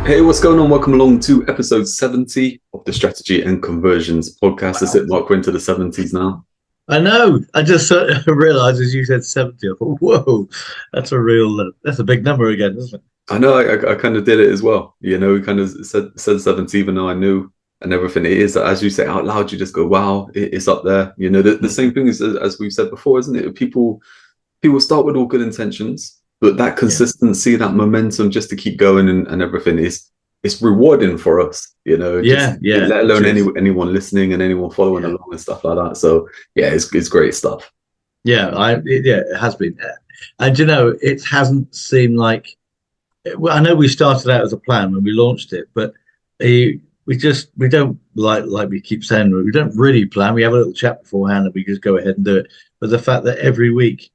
Hey, what's going on? Welcome along to episode 70 of the Strategy and Conversions podcast. That's it, Mark. We're into the 70s now. I know. I just realized as you said 70, I thought, whoa, that's a big number again, isn't it? I know I kind of did it as well. We kind of said 70, even though I knew and everything. It is, as you say out loud, you just go, wow, it's up there. The same thing as we've said before, isn't it? People start with all good intentions, but that consistency, that momentum just to keep going and everything it's rewarding for us, let alone anyone listening and anyone following along and stuff like that. So it's great stuff. It has been. And it hasn't seemed like, well, I know we started out as a plan when we launched it, but we don't like we keep saying, we don't really plan. We have a little chat beforehand and we just go ahead and do it. But the fact that every week,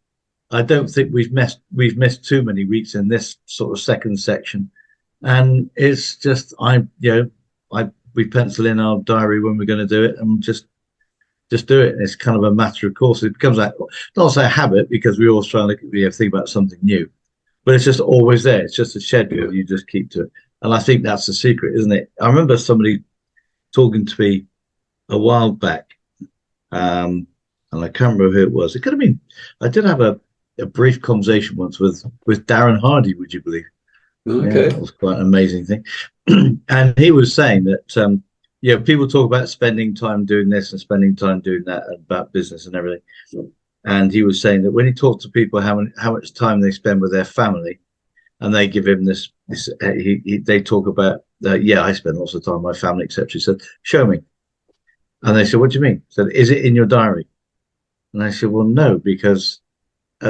I don't think we've missed too many weeks in this sort of second section. And it's just we pencil in our diary when we're going to do it and just do it. And it's kind of a matter of course. It becomes like not a habit because we always try and think about something new, but it's just always there. It's just a schedule. You just keep to it, and I think that's the secret, isn't it? I remember somebody talking to me a while back, and I can't remember who it was. It could have been. I did have a brief conversation once with Darren Hardy. Would you believe? Okay. That was quite an amazing thing. And he was saying that people talk about spending time doing this and spending time doing that, about business and everything. And he was saying that when he talked to people how much time they spend with their family, and they give him this they talk about I spend lots of time with my family, etc. He said, show me. And they said, what do you mean? He said, is it in your diary? And I said, well, no, because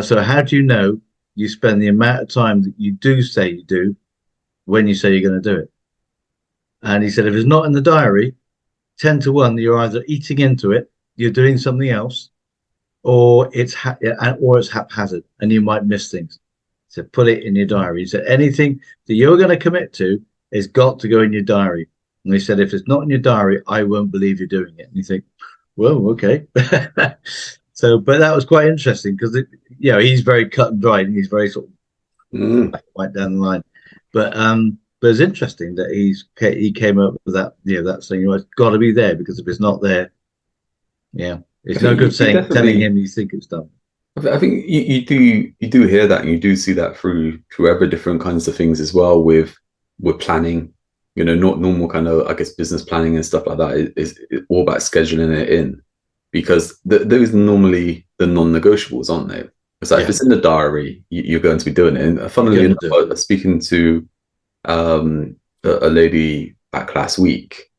so how do you know you spend the amount of time that you do say you do when you say you're going to do it? And he said, if it's not in the diary, 10 to 1, you're either eating into it, you're doing something else, or it's haphazard and you might miss things. So put it in your diary. He said, anything that you're going to commit to has got to go in your diary. And he said, if it's not in your diary, I won't believe you're doing it. And you think, well, okay. So, but that was quite interesting because he's very cut and dried and he's very sort of right down the line. But it's interesting that he came up with that that saying, it's got to be there, because if it's not there, it's no good telling him you think it's done. I think you do hear that, and you do see that through every different kinds of things as well with planning. Not normal kind of, I guess, business planning and stuff like that. It's all about scheduling it in. Because those are normally the non-negotiables, aren't they? It's like if it's in the diary, you're going to be doing it. And funnily enough, I was speaking to a lady back last week,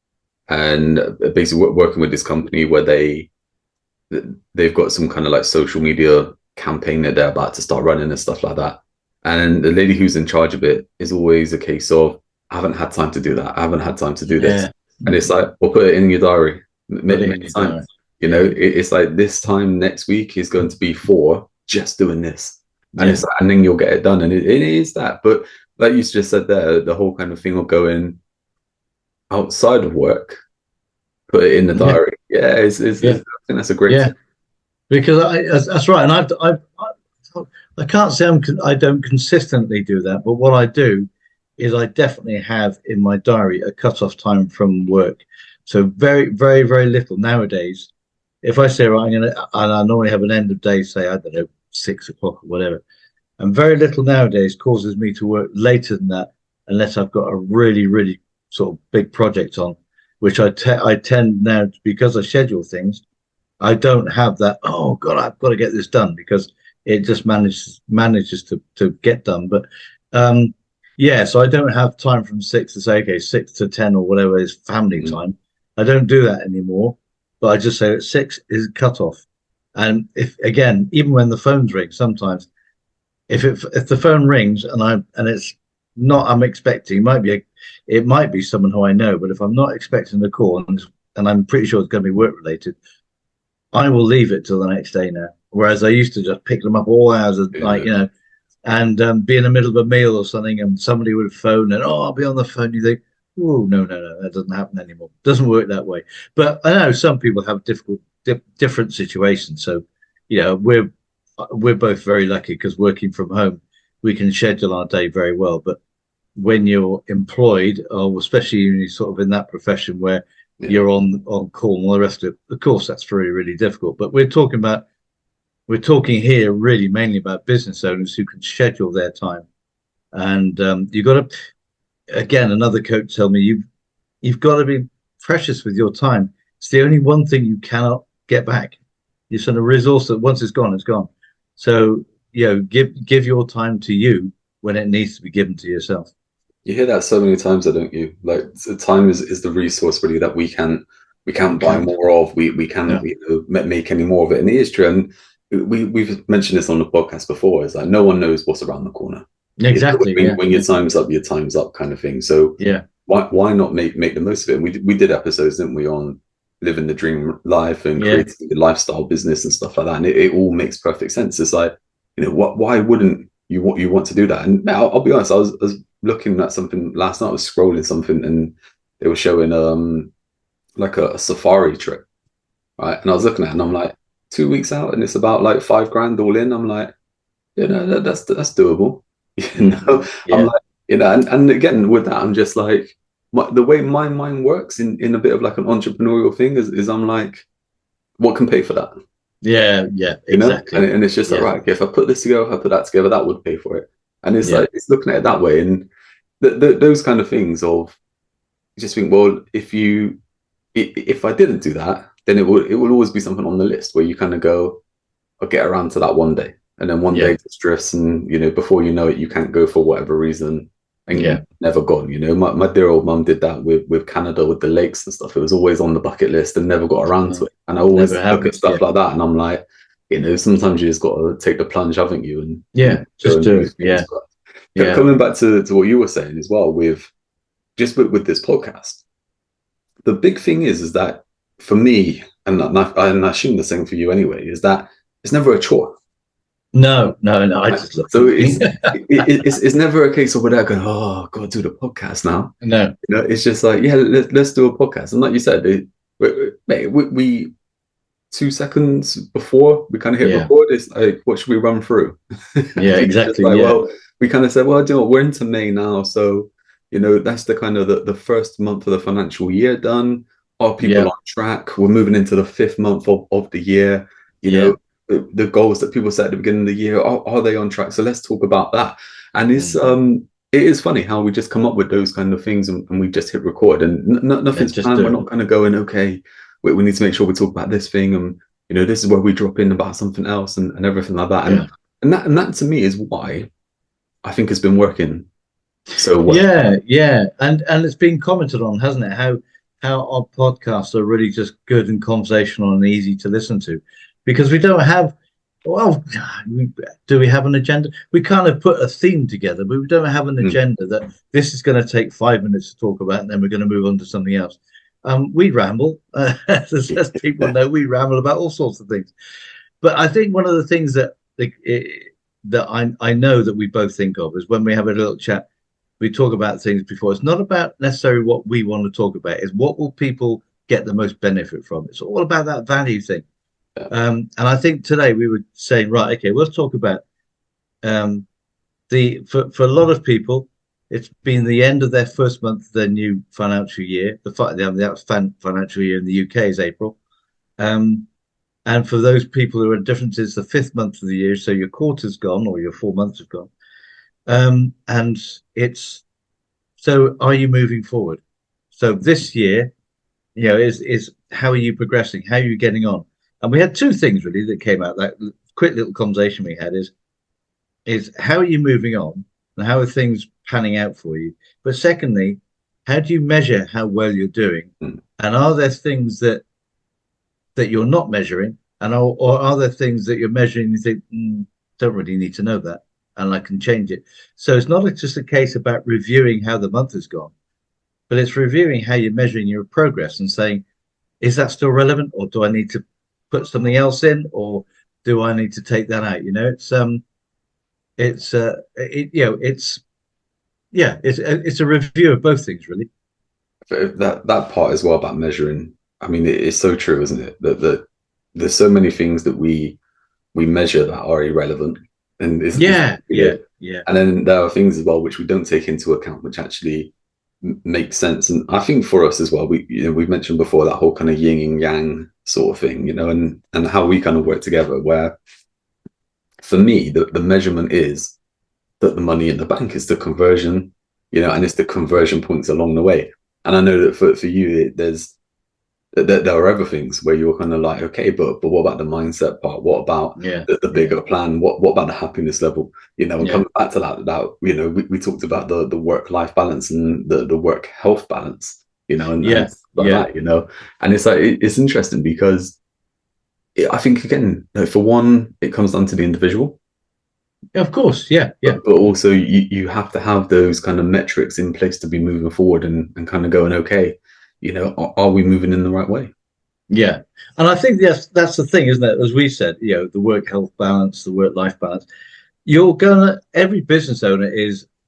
and basically working with this company where they've got some kind of like social media campaign that they're about to start running and stuff like that. And the lady who's in charge of it is always a case of, I haven't had time to do that. I haven't had time to do this. And it's like, well, put it in your diary. Make time. It's like this time next week is going to be for just doing this, and it's like, and then you'll get it done. And it is that. But like you just said there, the whole kind of thing of going outside of work, put it in the diary. I think that's a great thing. Because that's right. And I can't say I don't consistently do that, but what I do is I definitely have in my diary a cut-off time from work. So very, very, very little nowadays. If I say, right, and I normally have an end of day, say, I don't know, 6 o'clock or whatever, and very little nowadays causes me to work later than that, unless I've got a really, really sort of big project on, which I tend now, because I schedule things, I don't have that, oh God, I've got to get this done, because it just manages to get done. But so I don't have time from 6 to say, okay, 6 to 10 or whatever is family time. I don't do that anymore. But I just say at 6 is cut off. And if, again, even when the phones ring, sometimes if the phone rings and it's not, I'm expecting, it might be someone who I know, but if I'm not expecting the call and I'm pretty sure it's going to be work related, I will leave it till the next day now. Whereas I used to just pick them up all hours of night, and be in the middle of a meal or something, and somebody would phone and, I'll be on the phone. You think, oh, no, that doesn't happen anymore. It doesn't work that way. But I know some people have different situations. So, we're both very lucky because working from home, we can schedule our day very well. But when you're employed, or especially when you're sort of in that profession where Yeah. you're on call and all the rest of it. Of course, that's really, really difficult. But we're talking here really mainly about business owners who can schedule their time. And you've got to, again, another coach told me, you've got to be precious with your time. It's the only one thing you cannot get back. You're sort of resource that once it's gone, it's gone. So, give your time to you when it needs to be given to yourself. You hear that so many times, don't you? Like, the time is the resource really that we can't buy more of. We can't make any more of it. And it is true. And we've mentioned this on the podcast before. Is like no one knows what's around the corner. Exactly. When your time's up, your time's up, kind of thing. So why not make the most of it? And we did episodes, didn't we, on living the dream life and creating the lifestyle business and stuff like that. And it all makes perfect sense. It's like, why wouldn't you want to do that? And I'll be honest, I was looking at something last night. I was scrolling something and they were showing like a safari trip, right? And I was looking at it and I'm like, 2 weeks out and it's about like $5,000 all in. I'm like, that's doable. I'm like, and again with that, I'm just like, the way my mind works in a bit of like an entrepreneurial thing is I'm like, what can pay for that? Yeah, exactly. And it's just like, right, if I put this together, if I put that together, that would pay for it. And it's like, it's looking at it that way. And those kind of things of, you just think, well, if I didn't do that, then it will always be something on the list where you kind of go, I'll get around to that one day. And then one day just drifts and, before you know it, you can't go for whatever reason. And you've never gone. My dear old mum did that with Canada, with the lakes and stuff. It was always on the bucket list and never got around to it. And I always look at stuff like that and I'm like, sometimes you just got to take the plunge, haven't you? And just do it. Yeah. Coming back to what you were saying as well with this podcast, the big thing is that for me, and I assume the same for you anyway, is that it's never a chore. No. I just look. So it's never a case of where I go, oh, I've got to do the podcast now. No, it's just like, let's do a podcast. And like you said, we 2 seconds before we kind of hit record, it's like, what should we run through? Yeah, exactly. Like, well, we kind of said, well, we're into May now, so that's the kind of the first month of the financial year done. Are people on track? We're moving into the 5th month of the year. The goals that people set at the beginning of the year, are they on track? So let's talk about that. And it is funny how we just come up with those kind of things and we just hit record and nothing's planned. We're not kind of going, okay, we need to make sure we talk about this thing and this is where we drop in about something else and everything like that. And that to me is why I think it's been working so well. Yeah. And it's been commented on, hasn't it? How our podcasts are really just good and conversational and easy to listen to. Because we don't have, do we have an agenda? We kind of put a theme together, but we don't have an agenda that this is going to take 5 minutes to talk about and then we're going to move on to something else. We ramble, as people know, we ramble about all sorts of things. But I think one of the things that I know that we both think of is when we have a little chat, we talk about things before. It's not about necessarily what we want to talk about, it's what will people get the most benefit from. It's all about that value thing. And I think today we were saying, right, okay, let's talk about for a lot of people, it's been the end of their first month of their new financial year. The financial year in the UK is April. And for those people who are different, it's the 5th month of the year. So your quarter's gone or your 4 months have gone. And so are you moving forward? So this year, is how are you progressing? How are you getting on? And we had 2 things really that came out. That quick little conversation we had is how are you moving on and how are things panning out for you? But secondly, how do you measure how well you're doing? And are there things that you're not measuring, and or are there things that you're measuring and you think, don't really need to know that, and I can change it? So it's not just a case about reviewing how the month has gone, but it's reviewing how you're measuring your progress and saying, is that still relevant, or do I need to put something else in, or do I need to take that out? It's a review of both things, really. That part as well about measuring. I mean, it's so true, isn't it? That there's so many things that we measure that are irrelevant, and yeah, And then there are things as well which we don't take into account, which actually make sense. And I think for us as well, we've mentioned before that whole kind of yin and yang sort of thing, and how we kind of work together. Where for me, the measurement is that the money in the bank is the conversion, and it's the conversion points along the way. And I know that for you, there are other things where you're kind of like, okay, but what about the mindset part? What about the bigger plan? What about the happiness level? And coming back to that we talked about the work-life balance and the work-health balance, and stuff like that, and it's like it's interesting because I think again, for one, it comes down to the individual. Of course, yeah. But also you have to have those kind of metrics in place to be moving forward and kind of going, okay, are we moving in the right way? Yeah. And I think that's the thing, isn't it? As we said, the work health balance, the work life balance. Every business owner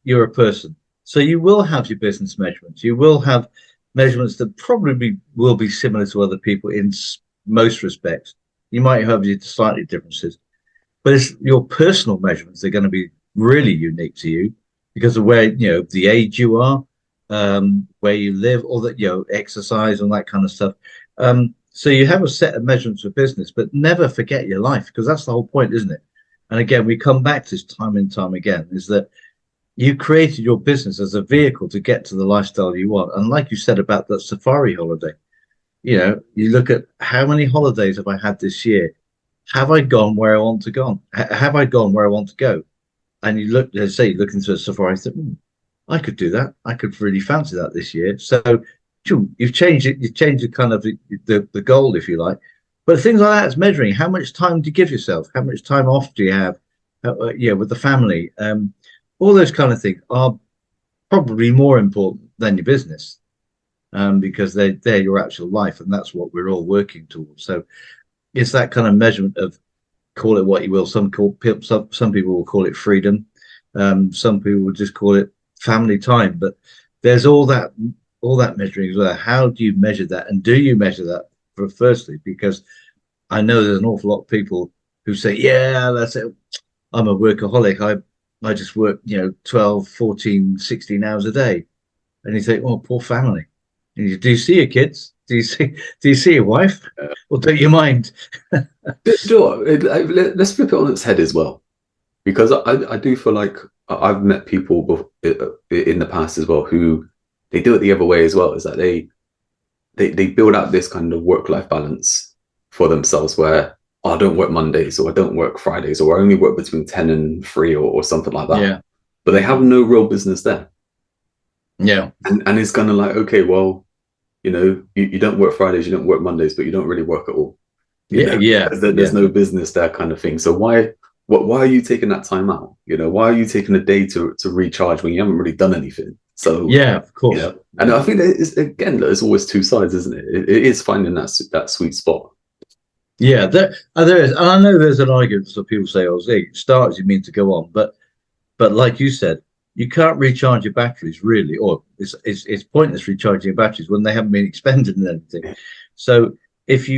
you're a person. So you will have your business measurements. You will have measurements that probably will be similar to other people in most respects. You might have your slightly differences, but it's your personal measurements that are going to be really unique to you because of where, the age you are, where you live, all that, exercise and that kind of stuff. So you have a set of measurements for business, but never forget your life, because that's the whole point, isn't it? And again, we come back to this time and time again, is that you created your business as a vehicle to get to the lifestyle you want. And like you said about that safari holiday, you look at how many holidays have I had this year? Have I gone where I want to go? Have I gone where I want to go? And you look, let's say, look into a safari, I think, I could do that. I could really fancy that this year. So you've changed it. You've changed the kind of the goal, if you like. But things like that is measuring. How much time do you give yourself? How much time off do you have? With the family. All those kind of things are probably more important than your business, because they're your actual life, and that's what we're all working towards. So it's that kind of measurement of, call it what you will. Some people will call it freedom. Some people will just call it family time. But there's all that measuring as well. How do you measure that, and do you measure that firstly? Because I know there's an awful lot of people who say, yeah, that's it, I'm a workaholic, I just work 12, 14, 16 hours a day. And you think, well, poor family. And do you see your kids? Do you see your wife? Or don't you mind? Let's flip it on its head as well, because I do feel like I've met people in the past as well who they do it the other way as well. Is that they build out this kind of work-life balance for themselves where, I don't work Mondays, or I don't work Fridays, or I only work between 10 and 3 or something like that. Yeah. But they have no real business there. Yeah. And it's kind of like, okay, well, you don't work Fridays, you don't work Mondays, but you don't really work at all. There's no business there, kind of thing. So why are you taking that time out? Why are you taking a day to recharge when you haven't really done anything? So yeah, of course. And I think there's always two sides, isn't it? It is finding that sweet spot. Yeah, there is, and I know there's an argument. So people say, "Oh, start as you mean to go on," but like you said, you can't recharge your batteries really, or it's pointless recharging your batteries when they haven't been expended in anything. So if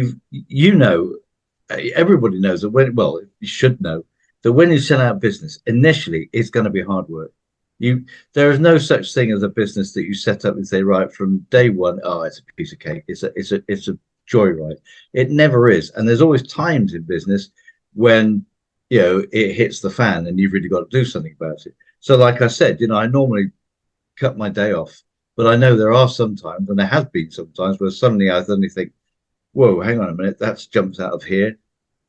everybody knows that you should know that when you set out business, initially it's going to be hard work. There is no such thing as a business that you set up and say, right, from day one, oh, it's a piece of cake. It's a joyride. It never is. And there's always times in business when it hits the fan and you've really got to do something about it. So like I said, I normally cut my day off, but I know there are some times, and there have been some times, where suddenly I think, whoa, hang on a minute, that's jumped out of here,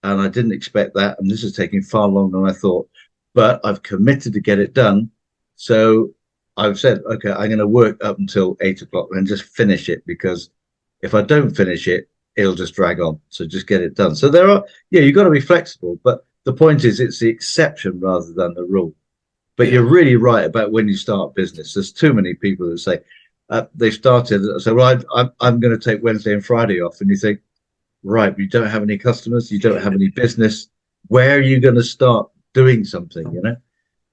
and I didn't expect that, and this is taking far longer than I thought, but I've committed to get it done. So I've said, okay, I'm going to work up until 8 o'clock and just finish it, because if I don't finish it, it'll just drag on. So just get it done. So you've got to be flexible. But the point is, it's the exception rather than the rule. But you're really right about when you start business. There's too many people that say they started. So I'm going to take Wednesday and Friday off. And you think, right, you don't have any customers. You don't have any business. Where are you going to start doing something,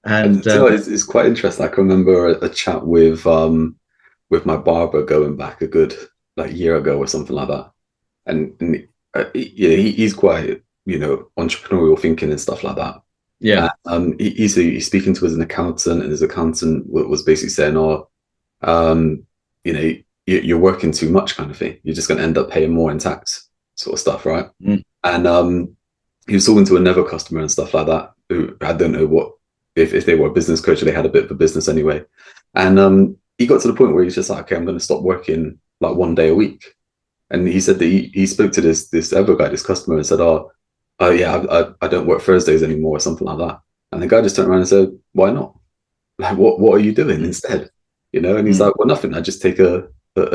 And it's quite interesting. I can remember a chat with my barber going back a good year ago or something like that, and he's quite entrepreneurial thinking and stuff like that. Yeah. He's speaking to us an accountant, and his accountant was basically saying, "Oh, you know, you're working too much, kind of thing. You're just going to end up paying more in tax, sort of stuff, right?" Mm. And he was talking to another customer and stuff like that, who I don't know what if they were a business coach or they had a bit of a business anyway. And he got to the point where he's just like, okay, I'm going to stop working like 1 day a week. And he said that he spoke to this other guy, this customer, and said, oh yeah, I don't work Thursdays anymore or something like that. And the guy just turned around and said, why not? Like, what are you doing instead? You know? And he's like, well, nothing. I just take a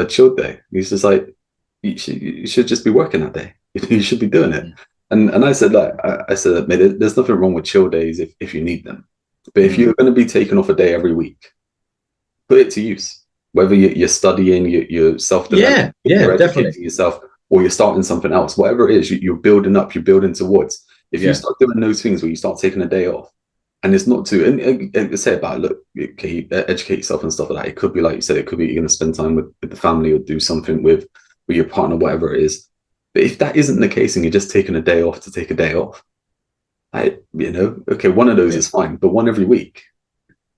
chilled day. He's just like, you should just be working that day. You should be doing it. And I said, like, I said, mate, there's nothing wrong with chill days if you need them. But if you're going to be taking off a day every week, put it to use. Whether you're studying, you're self-developing, you're definitely. educating yourself, or you're starting something else, whatever it is, you're building up, you're building towards. If you start doing those things where you start taking a day off, and it's not to, and say about, look, okay, educate yourself and stuff like that. It could be, like you said, it could be you're going to spend time with the family or do something with your partner, whatever it is. But if that isn't the case and you're just taking a day off to take a day off, okay, one of those is fine, but one every week.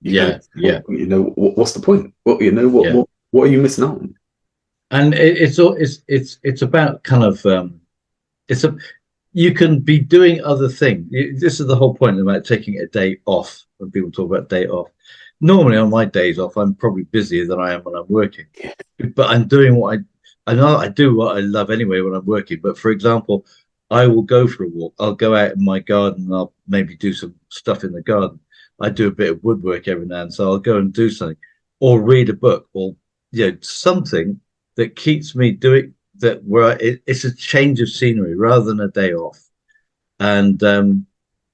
What's the point? What are you missing out on? And it's about kind of you can be doing other things. This is the whole point about taking a day off. When people talk about day off, normally on my days off, I'm probably busier than I am when I'm working. But I'm doing I know I do what I love anyway when I'm working. But for example, I will go for a walk. I'll go out in my garden. I'll maybe do some stuff in the garden. I do a bit of woodwork every now and then, so I'll go and do something, or read a book, or something that keeps me doing that. Where it's a change of scenery rather than a day off, and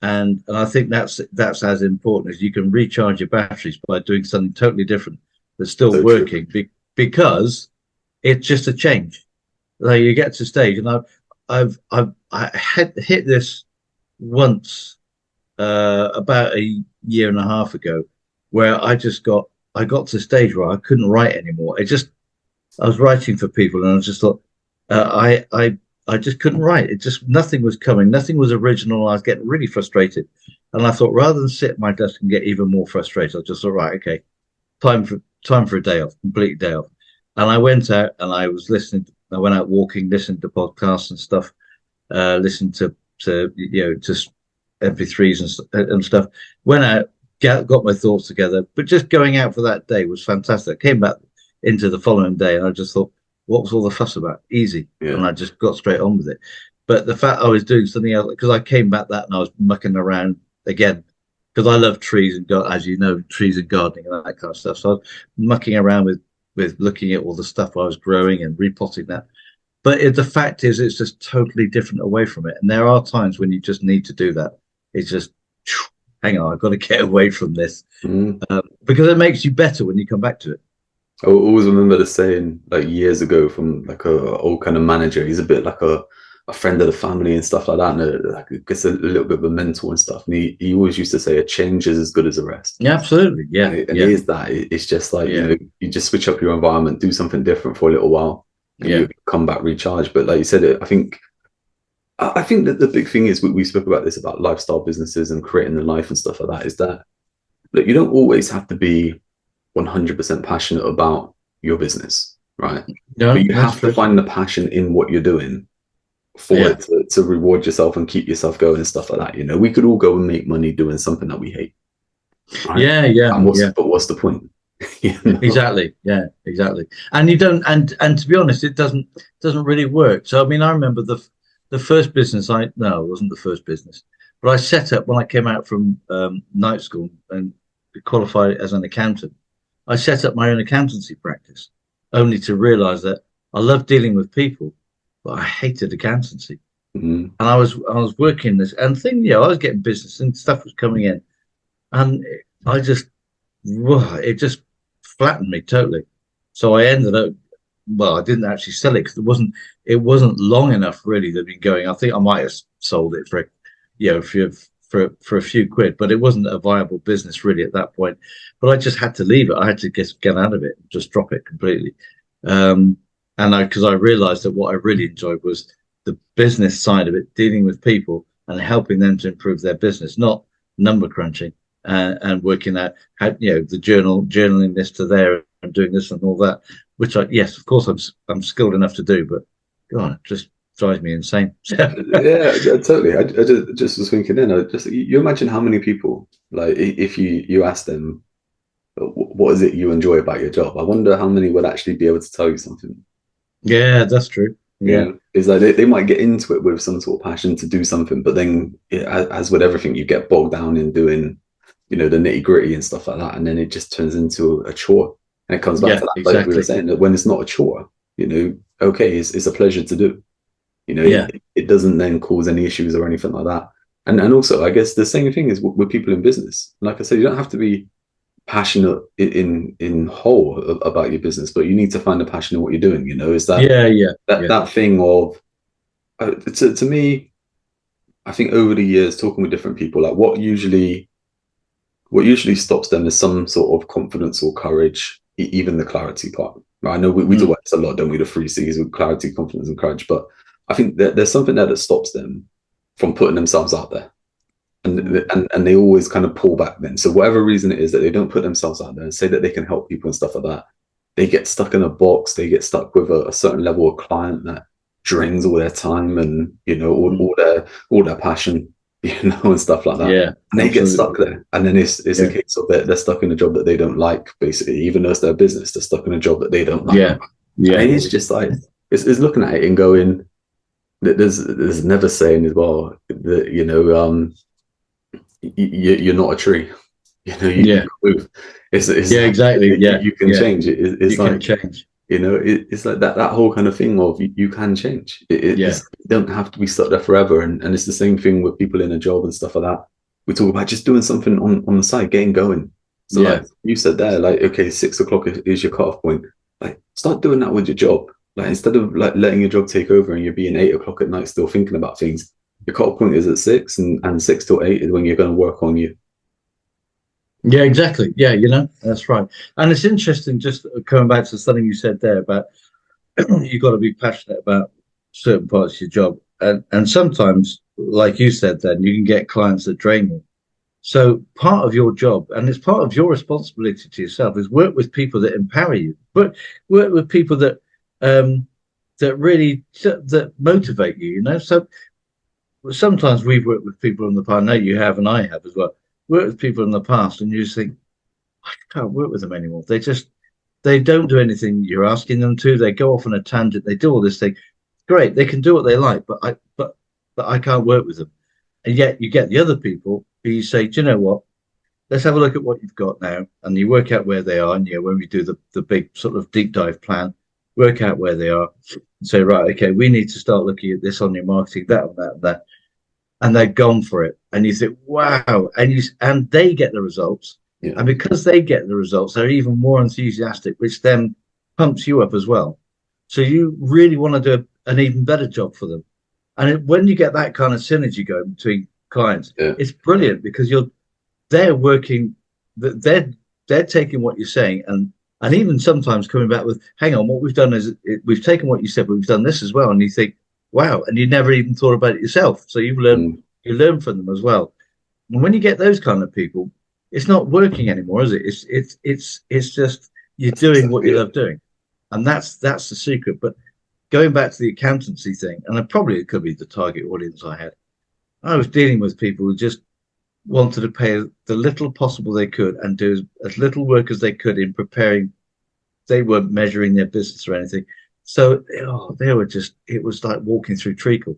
I think that's as important as you can recharge your batteries by doing something totally different but still so working, because it's just a change. Like you get to stage, and I had hit this once about a year and a half ago, where I got to a stage where I couldn't write anymore. I was writing for people, and I just thought I just couldn't write. It just, nothing was coming, nothing was original. I was getting really frustrated, and I thought, rather than sit at my desk and get even more frustrated, I just thought, right, okay, time for a day off, complete day off. And I went out and I went out walking, listening to podcasts and stuff, listened to MP3s and stuff. Went out, got my thoughts together. But just going out for that day was fantastic. I came back into the following day and I just thought, what was all the fuss about? Easy. And I just got straight on with it. But the fact I was doing something else, because I came back that and I was mucking around again, because I love trees and, as you know, trees and gardening and that kind of stuff. So I was mucking around with looking at all the stuff I was growing and repotting that. But the fact is, it's just totally different away from it. And there are times when you just need to do that. It's just, hang on, I've got to get away from this, because it makes you better when you come back to it. I always remember the saying, like years ago, from like a old kind of manager. He's a bit like a friend of the family and stuff like that, and like gets a little bit of a mentor and stuff. And he always used to say, a change is as good as a rest. Yeah, absolutely. Yeah, and it is that. It's just like you just switch up your environment, do something different for a little while, and you come back recharged. But like you said, I think that the big thing is, we spoke about this, about lifestyle businesses and creating the life and stuff like that, is that, look, you don't always have to be 100% passionate about your business, right? No, but you have to find the passion in what you're doing for it to reward yourself and keep yourself going and stuff like that. We could all go and make money doing something that we hate, right? But what's the point? Exactly. And you don't, and to be honest, it doesn't really work. So I mean, I remember the first business it wasn't the first business, but I set up when I came out from night school and qualified as an accountant. I set up my own accountancy practice, only to realize that I love dealing with people, but I hated accountancy. And I was working this and I was getting business and stuff was coming in, and it just flattened me totally. So I ended up, I didn't actually sell it because it wasn't long enough really to be going. I think I might have sold it for for a few quid, but it wasn't a viable business really at that point. But I just had to leave it. I had to get out of it, just drop it completely. Because I realized that what I really enjoyed was the business side of it, dealing with people and helping them to improve their business, not number crunching and working out how, the journaling this to there and doing this and all that, which yes, of course I'm skilled enough to do, but God, it just drives me insane. Yeah, totally. I just was thinking then, you imagine how many people, like, if you ask them, what is it you enjoy about your job? I wonder how many would actually be able to tell you something. Yeah, that's true. Yeah. It's like they might get into it with some sort of passion to do something, but then as with everything, you get bogged down in doing, the nitty gritty and stuff like that. And then it just turns into a chore. And it comes back to that, exactly. like we were saying, that when it's not a chore, okay, it's a pleasure to do. It doesn't then cause any issues or anything like that. And also, I guess the same thing is with people in business. Like I said, you don't have to be passionate in whole about your business, but you need to find a passion in what you're doing. Is that that thing of to me, I think over the years talking with different people, like what usually stops them is some sort of confidence or courage, even the clarity part. I know we talk about this a lot, don't we? The 3 C's with clarity, confidence, and courage, but I think that there's something there that stops them from putting themselves out there. And they always kind of pull back then. So whatever reason it is that they don't put themselves out there and say that they can help people and stuff like that, they get stuck in a box. They get stuck with a certain level of client that drains all their time and all their passion, and stuff like that. Yeah, and they get stuck there. And then it's a case of they're stuck in a job that they don't like, basically. Even though it's their business, they're stuck in a job that they don't like. Yeah. And it's just like it's looking at it and going, there's never saying as well that you're not a tree. You can move. It's exactly. You can change it. It's you like can change. It's like that whole kind of thing of you can change. You don't have to be stuck there forever. And it's the same thing with people in a job and stuff like that. We talk about just doing something on the side, getting going. So like you said there, like, okay, 6 o'clock is your cutoff point. Like, start doing that with your job. Like, instead of like letting your job take over and you're being 8 o'clock at night still thinking about things, your cutoff point is at 6, and 6 till 8 is when you're going to work on you. Yeah, exactly. Yeah, that's right. And it's interesting, just coming back to something you said there about you've got to be passionate about certain parts of your job. And sometimes, like you said, then you can get clients that drain you. So part of your job, and it's part of your responsibility to yourself, is work with people that empower you, but work with people that really that motivate you. So sometimes we've worked with people in the past. I know you have, and I have as well. Worked with people in the past, and you just think, I can't work with them anymore. They don't do anything you're asking them to. They go off on a tangent. They do all this thing. Great, they can do what they like, but I can't work with them. And yet you get the other people who you say, do you know what? Let's have a look at what you've got now, and you work out where they are. And when we do the big sort of deep dive plan, work out where they are, and say, right, okay, we need to start looking at this on your marketing, that and that and that. And they're gone for it. And you think, wow. And they get the results. Yeah. And because they get the results, they're even more enthusiastic, which then pumps you up as well. So you really want to do an even better job for them. And when you get that kind of synergy going between clients, it's brilliant, because they're working, they're taking what you're saying and even sometimes coming back with, hang on, what we've done is we've taken what you said, but we've done this as well. And you think, wow, and you never even thought about it yourself. So you learn from them as well. And when you get those kind of people, it's not working anymore, is it? It's just you're doing what you love doing, and that's the secret. But going back to the accountancy thing, and it could be the target audience I had. I was dealing with people who just wanted to pay the little possible they could and do as little work as they could in preparing. They weren't measuring their business or anything. So they were just, it was like walking through treacle.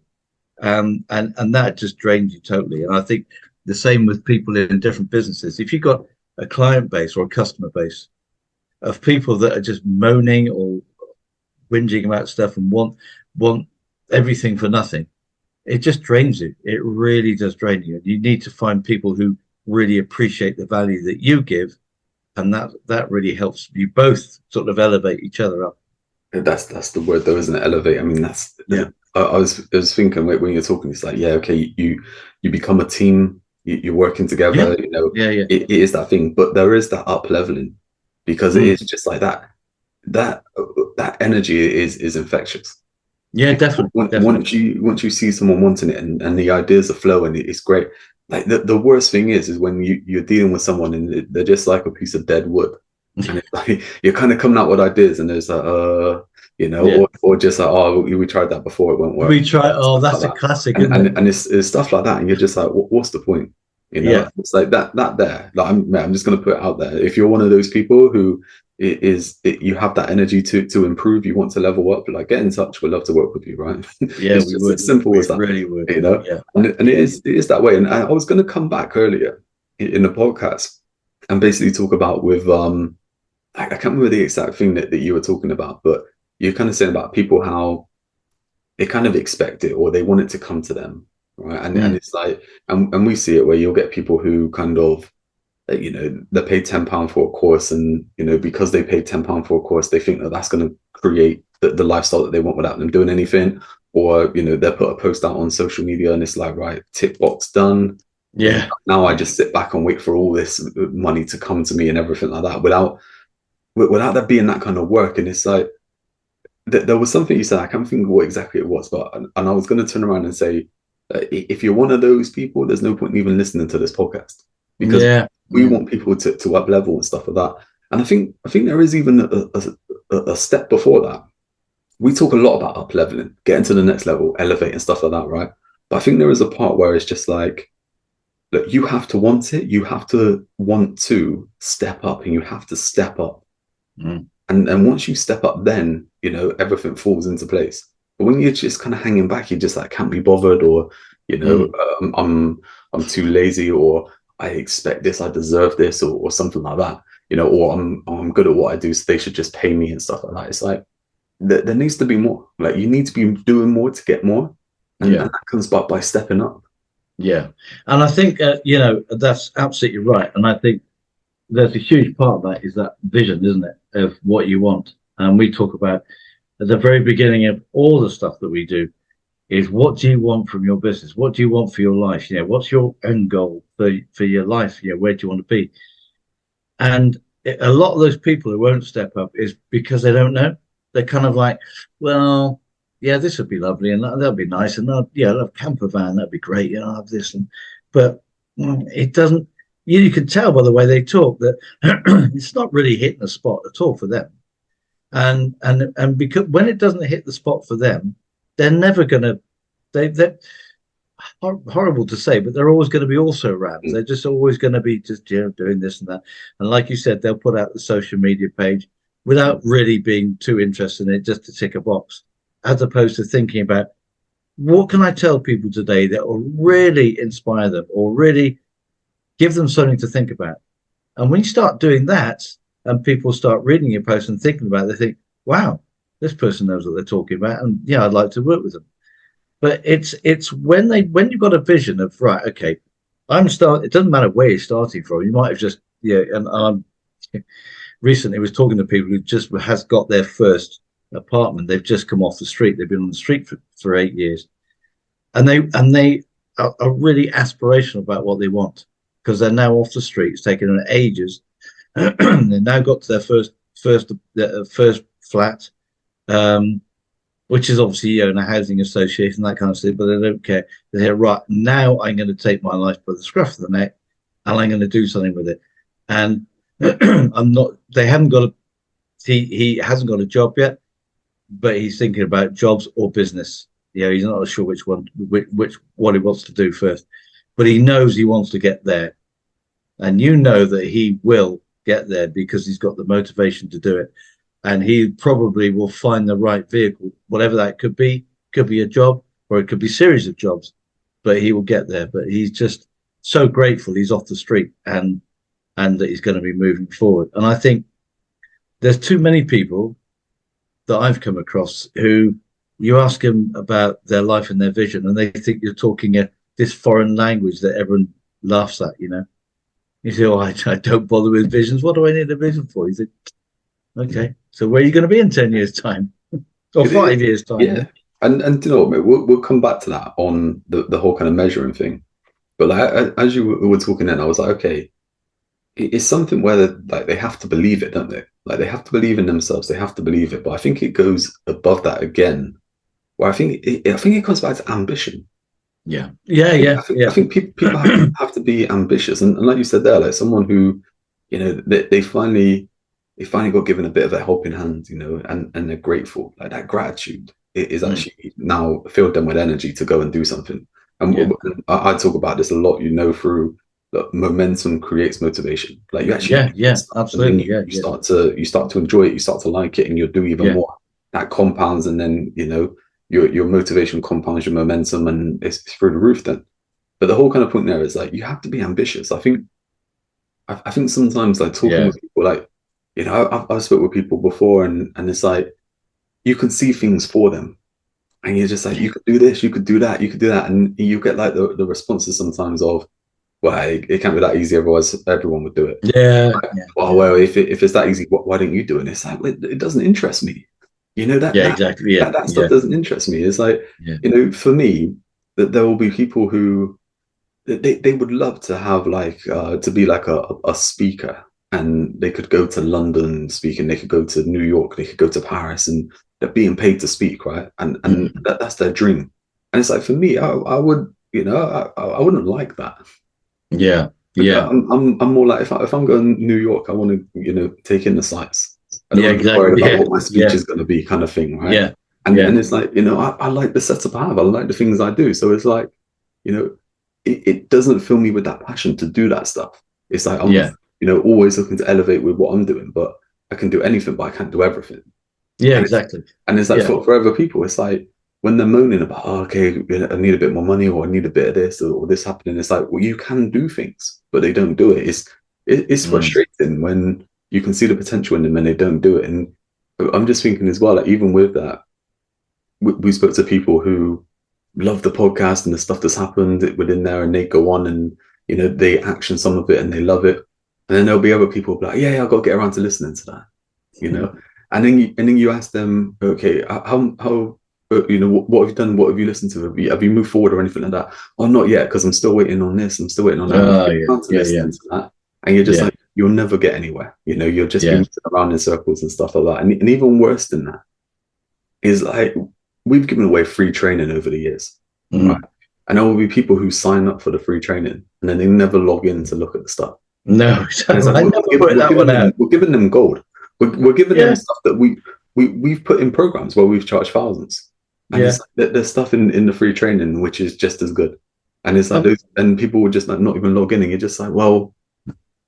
And that just drains you totally. And I think the same with people in different businesses. If you've got a client base or a customer base of people that are just moaning or whinging about stuff and want everything for nothing, it just drains you. It really does drain you. You need to find people who really appreciate the value that you give. And that really helps you both sort of elevate each other up. That's the word though, isn't it? Elevate. I mean, I was thinking when you're talking, it's like, okay, you become a team, you're working together, It is that thing, but there is that up leveling, because it is just like that energy is infectious. Yeah, definitely. Once you see someone wanting it and the ideas are flowing, it's great. like the worst thing is when you're dealing with someone and they're just like a piece of dead wood, and it's like you're kind of coming out with ideas, and there's like Yeah. or just like, oh, we tried that before, it won't work, We try. Oh, stuff like that's a that. classic, and isn't it? and it's stuff like that, and you're just like, what's the point? Yeah. It's like that there. Like I'm just gonna put it out there. If you're one of those people who you have that energy to improve, you want to level up, like get in touch. We'd love to work with you, right? Yeah, It's we just would. as simple We as that, really would. you know. Yeah. And Yeah. it is that way. And I was going to come back earlier in the podcast and basically talk about with I can't remember the exact thing that you were talking about, but you're kind of saying about people how they kind of expect it or they want it to come to them, right? And Mm. it's like, and we see it where you'll get people who kind of, they pay £10 for a course, and because they paid £10 for a course, they think that that's going to create the lifestyle that they want without them doing anything. Or they'll put a post out on social media, and it's like, right, tick box done. Yeah. Now I just sit back and wait for all this money to come to me and everything like that, without there being that kind of work. And it's like, there was something you said, I can't think of what exactly it was, but and I was going to turn around and say, if you're one of those people, there's no point in even listening to this podcast, because Yeah. we want people to up level and stuff like that. And I think there is even a step before that. We talk a lot about up leveling, getting to the next level, elevating stuff like that, right? But I think there is a part where it's just like, look, you have to want it. You have to want to step up, and you have to step up. Mm. And once you step up, then everything falls into place. But when you're just kind of hanging back, you just like can't be bothered, or I'm too lazy, or I expect this, I deserve this, or something like that. Or I'm good at what I do, so they should just pay me and stuff like that. It's like there needs to be more. Like you need to be doing more to get more, and that comes by stepping up. Yeah, and I think that's absolutely right. And I think there's a huge part of that is that vision, isn't it, of what you want. And we talk about at the very beginning of all the stuff that we do is, what do you want from your business? What do you want for your life? What's your end goal for your life? Where do you want to be? And a lot of those people who won't step up is because they don't know. They're kind of like, well, yeah, this would be lovely, and that'll be nice, and I'll have a camper van, that'd be great. I'll have this, but it doesn't. You can tell by the way they talk that it's not really hitting the spot at all for them. And because when it doesn't hit the spot for them, they're never gonna. They're horrible to say, but they're always going to be also around. They're just always going to be just doing this and that. And like you said, they'll put out the social media page without really being too interested in it, just to tick a box, as opposed to thinking about, what can I tell people today that will really inspire them or really give them something to think about? And when you start doing that and people start reading your post and thinking about it, they think, wow, this person knows what they're talking about, and I'd like to work with them. But it's when you've got a vision of, right, okay, it doesn't matter where you're starting from. You might have just and recently was talking to people who just has got their first apartment. They've just come off the street. They've been on the street for 8 years, and they are really aspirational about what they want, because they're now off the street. It's taken them ages. They now got to their first flat, which is obviously a housing association, that kind of stuff, but they don't care. They say, right, now I'm going to take my life by the scruff of the neck, and I'm going to do something with it. And they haven't got he hasn't got a job yet, but he's thinking about jobs or business. He's not sure which what he wants to do first, but he knows he wants to get there. And that he will get there because he's got the motivation to do it. And he probably will find the right vehicle, whatever that could be. Could be a job, or it could be a series of jobs, but he will get there. But he's just so grateful he's off the street and that he's going to be moving forward. And I think there's too many people that I've come across who, you ask them about their life and their vision, and they think you're talking this foreign language that everyone laughs at. You say, oh, I don't bother with visions. What do I need a vision for? You think, okay, so where are you going to be in 10 years' time or 5 years' time? Yeah. And we'll come back to that on the whole kind of measuring thing. But as you were talking, then I was like, okay, it's something where they have to believe it, don't they? Like they have to believe in themselves. They have to believe it. But I think it goes above that again, where I think it comes back to ambition. Yeah. I think people have to be ambitious, and like you said there, like someone who, you know, they finally got given a bit of a helping hand, you know, and they're grateful. Like that gratitude is Mm. actually now filled them with energy to go and do something. And Yeah. I talk about this a lot, you know, through momentum creates motivation. Like you actually do Yeah. stuff, and then Absolutely. Yeah. Yeah. you start to enjoy it, you start to like it, and you'll do even Yeah. more. That compounds, and then you know your motivation compounds your momentum, and it's through the roof then. But the whole kind of point there is like you have to be ambitious. I think sometimes like talking Yeah. with people, like you know, I've spoke with people before, and it's like you can see things for them, and you're just like you could do this, you could do that, you could do that, and you get like the responses sometimes of, well, it can't be that easy, otherwise everyone would do it. Yeah. Like, Yeah. oh Yeah. well, if it's that easy, why don't you do it? And it's like it doesn't interest me. You know Yeah. Exactly. Yeah. that stuff Yeah. doesn't interest me. It's like Yeah. you know, for me, that there will be people who they would love to have like to be like a speaker, and they could go to London speaking, they could go to New York, they could go to Paris, and they're being paid to speak, right? And Mm. that's their dream. And it's like for me, I would, you know, I wouldn't like that. Yeah. Yeah. I'm more like if I'm going to New York, I want to, you know, take in the sights. I don't Yeah. want to be worried Exactly. about Yeah. what my speech Yeah. is going to be, kind of thing, right? Yeah. Yeah. And it's like, you know, I like the setup I have. I like the things I do. So it's like, you know, it doesn't fill me with that passion to do that stuff. It's like I'm, Yeah. you know, always looking to elevate with what I'm doing, but I can do anything, but I can't do everything. Yeah. And Exactly. it's like Yeah. for other people, it's like when they're moaning about, oh, okay, you know, I need a bit more money, or I need a bit of this, or this happening. It's like, well, you can do things, but they don't do it. It's Mm. frustrating when you can see the potential in them and they don't do it. And I'm just thinking as well, like even with that, we spoke to people who love the podcast and the stuff that's happened within there, and they go on and you know they action some of it and they love it, and then there'll be other people like, yeah, I've got to get around to listening to that, you know, and then you ask them, okay, how you know what have you done? What have you listened to? Have you moved forward or anything like that? Oh, not yet, because I'm still waiting on this. I'm still waiting on that. And you get Yeah. around to Yeah. Yeah. listening to that, and you're just Yeah. like, you'll never get anywhere. You know, you'll just be Yeah. moving around in circles and stuff like that. And even worse than that is like we've given away free training over the years, right? Mm. And there will be people who sign up for the free training and then they never log in to look at the stuff. No. And it's like I never put that one out. we're giving them gold. We're giving them Yeah. stuff that we've put in programs where we've charged thousands. And Yeah. it's like there's stuff in the free training which is just as good. And it's like Um, those, and people would just like not even log in, and you're just like, well,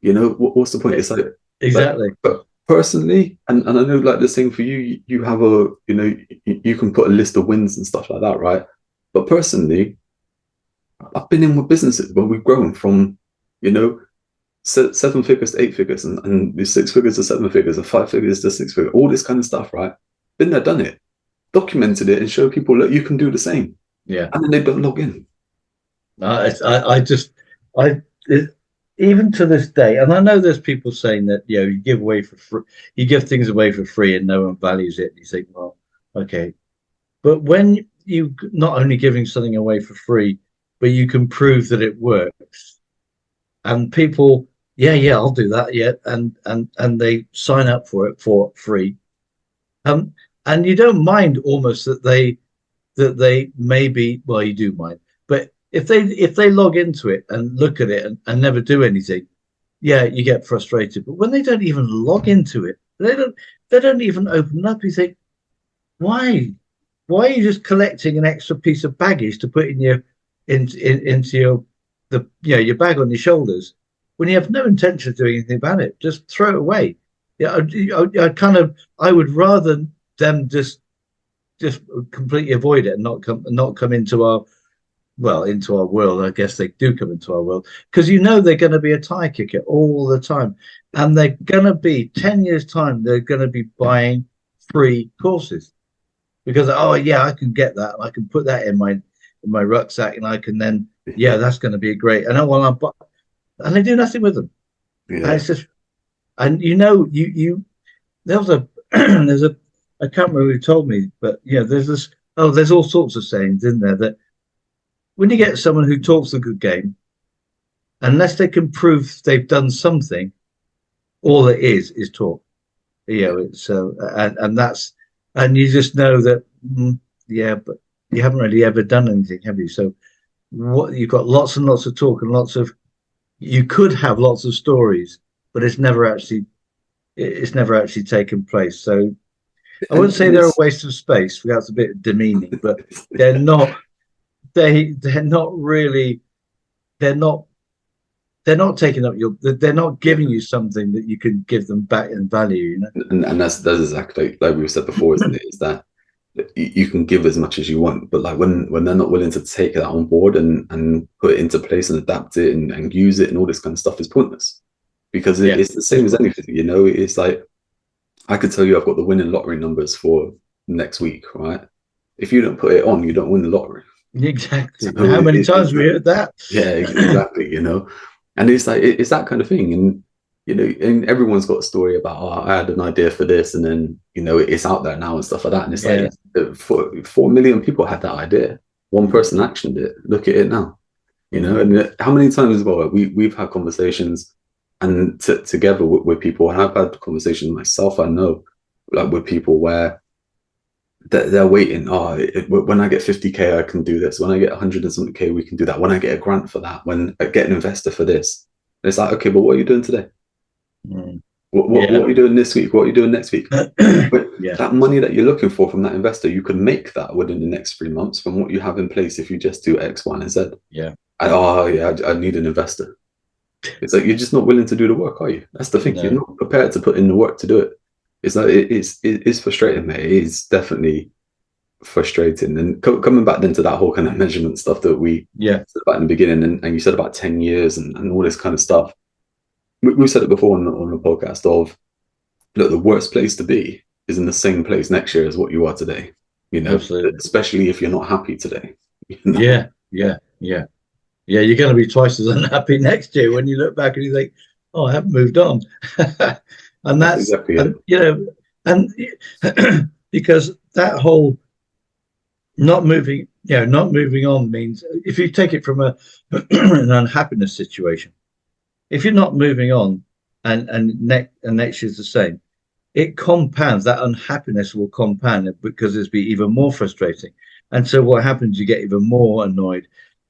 you know, what's the point? It's like exactly. but personally, and I know like the same for you, you have a, you know, you can put a list of wins and stuff like that, right? But personally, I've been in with businesses where we've grown from, you know, seven figures to eight figures, and six figures to seven figures, and five figures to six figures, all this kind of stuff, right? Been there, done it, documented it, and show people that you can do the same. Yeah. And then they don't log in. I just, even to this day, and I know there's people saying that, you know, you give away for free, you give things away for free and no one values it. And you think, well, okay. But when you not only giving something away for free, but you can prove that it works, and people, yeah, I'll do that, yeah, and they sign up for it for free. Um, and you don't mind almost that they maybe, well, you do mind, but if they log into it and look at it and never do anything, yeah, you get frustrated. But when they don't even log into it, they don't even open up. You think, why? Why are you just collecting an extra piece of baggage to put in your into your the you know your bag on your shoulders when you have no intention of doing anything about it? Just throw it away. Yeah, I kind of I would rather them just completely avoid it and not come into into our world. I guess they do come into our world because you know they're going to be a tire kicker all the time, and they're going to be 10 years time. They're going to be buying free courses because oh yeah, I can get that. I can put that in my rucksack, and I can then yeah, that's going to be great. And I want to, and they do nothing with them. And Yeah. it's just and you know you there was a there's a I can't remember who told me, but yeah, there's this. Oh, there's all sorts of sayings in there that when you get someone who talks a good game, unless they can prove they've done something, all it is talk. You know, it's and that's and you just know that yeah, but you haven't really ever done anything, have you? So what you've got lots and lots of talk and lots of you could have lots of stories, but it's never actually taken place. So I wouldn't say and they're a it's waste of space. That's a bit demeaning, but they're not. They're not really. They're not. They're not taking up your. They're not yeah, giving you something that you can give them back in value. You know. and that's exactly like we said before, isn't it? Is that you can give as much as you want, but like when they're not willing to take that on board and put it into place and adapt it and use it and all this kind of stuff is pointless because Yeah. it's the same as anything. You know, it's like I could tell you I've got the winning lottery numbers for next week, right? If you don't put it on, you don't win the lottery. Exactly. So How many times have we heard that? yeah, exactly. You know, and it's like it's that kind of thing, and you know, and everyone's got a story about oh, I had an idea for this, and then you know it's out there now and stuff like that, and it's like Yeah. 4 million people had that idea, one person actioned it. Look at it now, you know, and how many times as well we've had conversations and together with people, and I've had conversations myself. I know, like with people where they're waiting. Oh, when I get 50K, I can do this. When I get 100 and something K, we can do that. When I get a grant for that, when I get an investor for this, and it's like, okay, but what are you doing today? Mm. What are you doing this week? What are you doing next week? But Yeah. that money that you're looking for from that investor, you can make that within the next 3 months from what you have in place if you just do X, Y, and Z. Yeah. And, oh yeah, I need an investor. It's like you're just not willing to do the work, are you? That's the thing. No. You're not prepared to put in the work to do it. It's like it's frustrating, mate. It is definitely frustrating. And coming back then to that whole kind of measurement stuff that we said about in the beginning, and you said about 10 years and all this kind of stuff. We've said it before on the podcast of, look, the worst place to be is in the same place next year as what you are today. You know, Absolutely. especially if you're not happy today. You know? Yeah. You're going to be twice as unhappy next year when you look back and you think, "Oh, I haven't moved on," and That's that's exactly and it. you know, and because that whole not moving on means if you take it from an unhappiness situation, if you're not moving on, and next year's the same, it compounds. That unhappiness will compound because it's be even more frustrating. And so what happens? You get even more annoyed,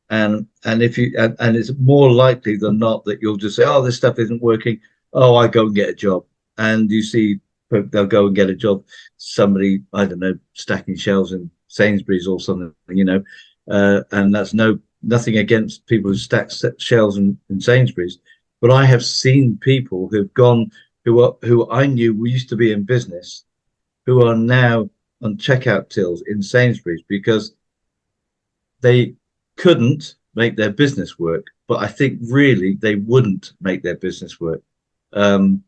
and if you and it's more likely than not that you'll just say, "Oh, this stuff isn't working. Oh, I go and get a job," and you see they'll go and get a job. Somebody I don't know stacking shelves in Sainsbury's or something, and that's nothing against people who stack shelves in Sainsbury's, but I have seen people who've gone who I knew used to be in business who are now on checkout tills in Sainsbury's because they couldn't make their business work. But I think really they wouldn't make their business work um,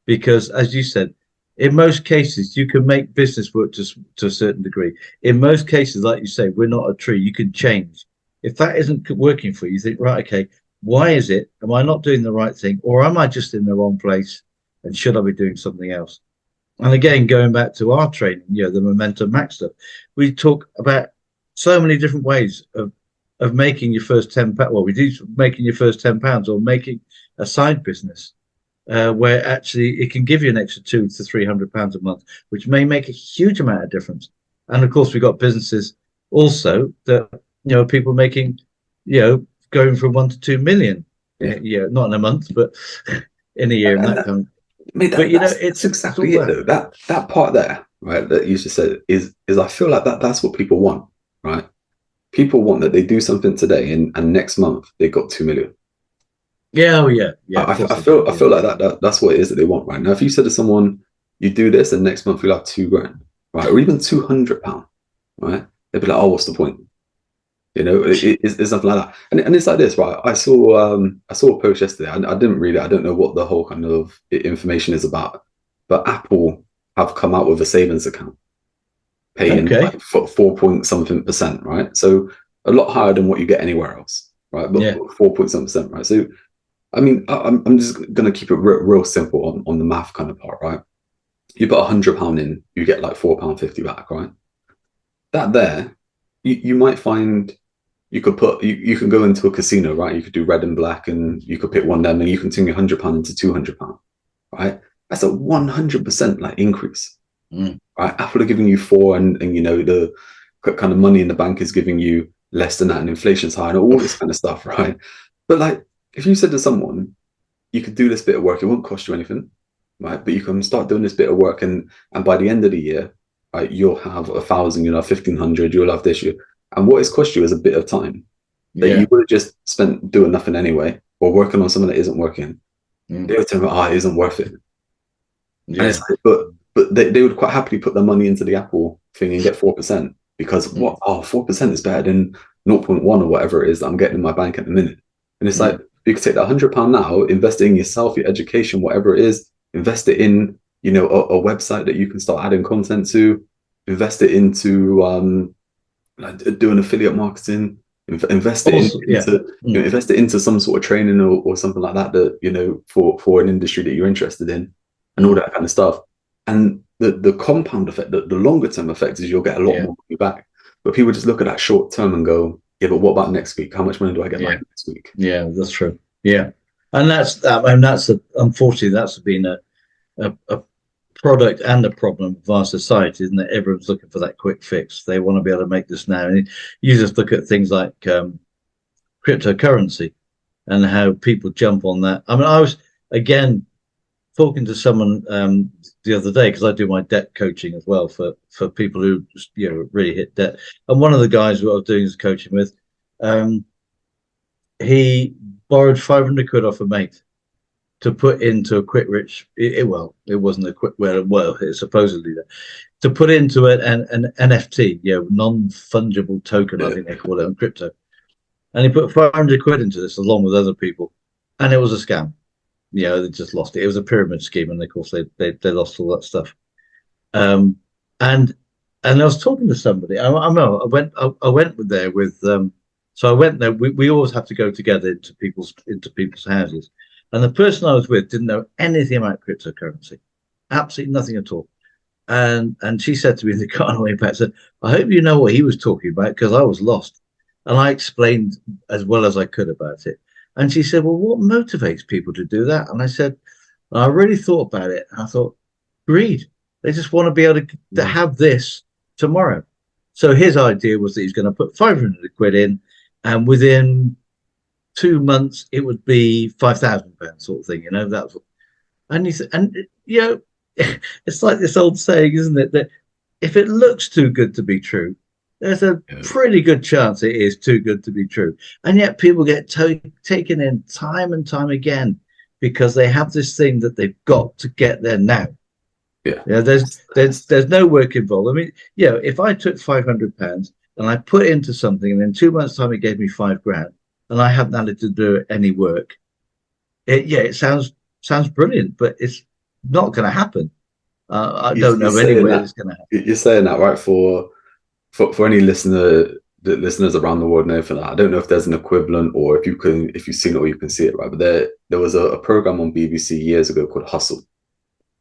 because, as you said, in most cases you can make business work to a certain degree. In most cases, like you say, we're not a tree. You can change. If that isn't working for you, you think, right, okay, why is it? Am I not doing the right thing, or am I just in the wrong place? And should I be doing something else? And again, going back to our training, the Momentum Max stuff, we talk about so many different ways of making your first £10. Well, we do making your first £10 or making a side business where actually it can give you an extra £200 to £300 a month, which may make a huge amount of difference. And of course, we've got businesses also that people making going from 1 to 2 million, not in a month, but in a year, and that kind of. I mean, But that's exactly it, though. That part there, right, that you just said is I feel like that's what people want, right? People want that they do something today and next month they got 2 million. Yeah, oh yeah. I feel like that's what it is that they want right now. If you said to someone, you do this and next month you'll have 2 grand, right, or even £200, right, they'd be like, oh, what's the point? It's something like that, and it's like this, right? I saw a post yesterday. I didn't read it. I don't know what the whole kind of information is about, but Apple have come out with a savings account, paying like 4 point something %, right? So a lot higher than what you get anywhere else, right? But 4 point something %, right? So I mean, I'm just gonna keep it real simple on the math kind of part, right? You put £100 in, you get like £4.50 back, right? That there, you might find. You could you can go into a casino, right? You could do red and black, and you could pick one of them, and you can turn your £100 into £200, right? That's a 100% like increase, right? Apple are giving you 4, and the kind of money in the bank is giving you less than that, and inflation's high, and all this kind of stuff, right? But like, if you said to someone, you could do this bit of work, it won't cost you anything, right? But you can start doing this bit of work, and by the end of the year, right, you'll have 1,000, you'll have 1,500, you'll have this year, and what it's cost you is a bit of time that you would have just spent doing nothing anyway, or working on something that isn't working. They would tell me, it isn't worth it. And it's like, but they would quite happily put their money into the Apple thing and get 4%, because 4% is better than 0.1 or whatever it is that I'm getting in my bank at the minute. And it's like, you could take that £100 now, invest it in yourself, your education, whatever it is, invest it in, you know, a website that you can start adding content to, invest it into doing affiliate marketing, invest it invest it into some sort of training or something like that, that, you know, for an industry that you're interested in, and all that kind of stuff. And the compound effect, the longer term effect, is you'll get a lot more money back. But people just look at that short term and go, yeah, but what about next week? How much money do I get back next week? Yeah, that's true. Yeah, and unfortunately that's been a product and a problem of our society, isn't it? Everyone's looking for that quick fix. They want to be able to make this now. And you just look at things like cryptocurrency and how people jump on that. I mean, I was again talking to someone the other day, because I do my debt coaching as well for people who just, you know, really hit debt. And one of the guys who I was doing his coaching with, he borrowed 500 quid off a mate to put into a quick rich. It wasn't a quick, it's supposedly that, to put into an NFT, non-fungible token, I think they call it on crypto. And he put 500 quid into this along with other people, and it was a scam. You know, they just lost it. It was a pyramid scheme, and of course they lost all that stuff. And I was talking to somebody. I went there with so I went there. We always have to go together into people's houses, and the person I was with didn't know anything about cryptocurrency, absolutely nothing at all. And she said to me in the car on the way back, said, "I hope you know what he was talking about, because I was lost." And I explained as well as I could about it. And she said, "Well, what motivates people to do that?" And I said, I really thought about it. I thought, greed. They just want to be able to have this tomorrow. So his idea was that he's going to put 500 quid in, and within 2 months it would be £5,000 sort of thing. You know, that's you know, it's like this old saying, isn't it, that if it looks too good to be true, there's a pretty good chance it is too good to be true. And yet people get taken in time and time again, because they have this thing that they've got to get there now. There's no work involved. I mean, if I took £500 and I put into something, and in 2 months' time it gave me £5,000, and I haven't had to do any work, it sounds brilliant, but it's not going to happen. I don't know anywhere it's going to happen. You're saying that, right? For any listeners around the world and everything, I don't know if there's an equivalent, or if you've seen it or you can see it, right? But there was a program on BBC years ago called Hustle.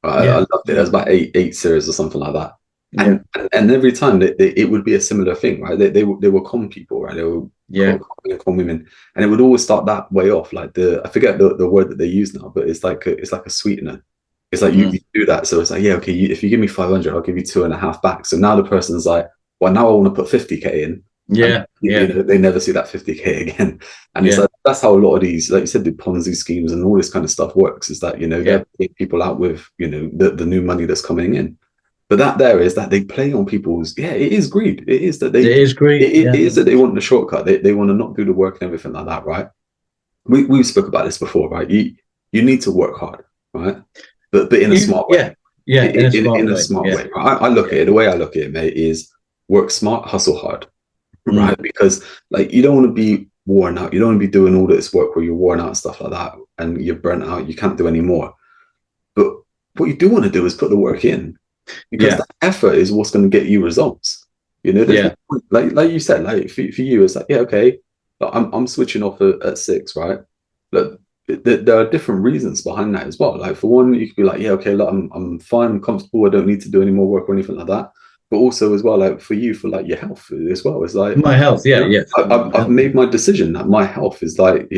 Right? I loved it. There's about eight series or something like that. And every time it would be a similar thing, right? They were con people, right? They were con women, and it would always start that way off. Like I forget the word that they use now, but it's like a sweetener. It's like you do that, so it's like, if you give me 500, I'll give you 2.5 back. So now the person's like, well, now I want to put 50k in. They never see that 50k again. And it's like, that's how a lot of these, like you said, the Ponzi schemes and all this kind of stuff works, is that, they're paying people out with, the new money that's coming in. But that is that they play on people's, it is greed. It is that it is greed. It is that they want the shortcut. They want to not do the work and everything like that, right? We spoke about this before, right? You need to work hard, right? But in a smart way. In a smart way. Right? I look at it, the way I look at it, mate, is work smart, hustle hard, right? Because like, you don't want to be worn out. You don't want to be doing all this work where you're worn out and stuff like that, and you're burnt out. You can't do any more. But what you do want to do is put the work in, because that effort is what's going to get you results. Like you said, like for you, it's like, I'm switching off at 6, right? Look, there are different reasons behind that as well. Like, for one, you could be like, look, I'm fine, I'm comfortable, I don't need to do any more work or anything like that. But also as well, like for you, for like your health as well, it's like my health. I've made my decision that my health is like,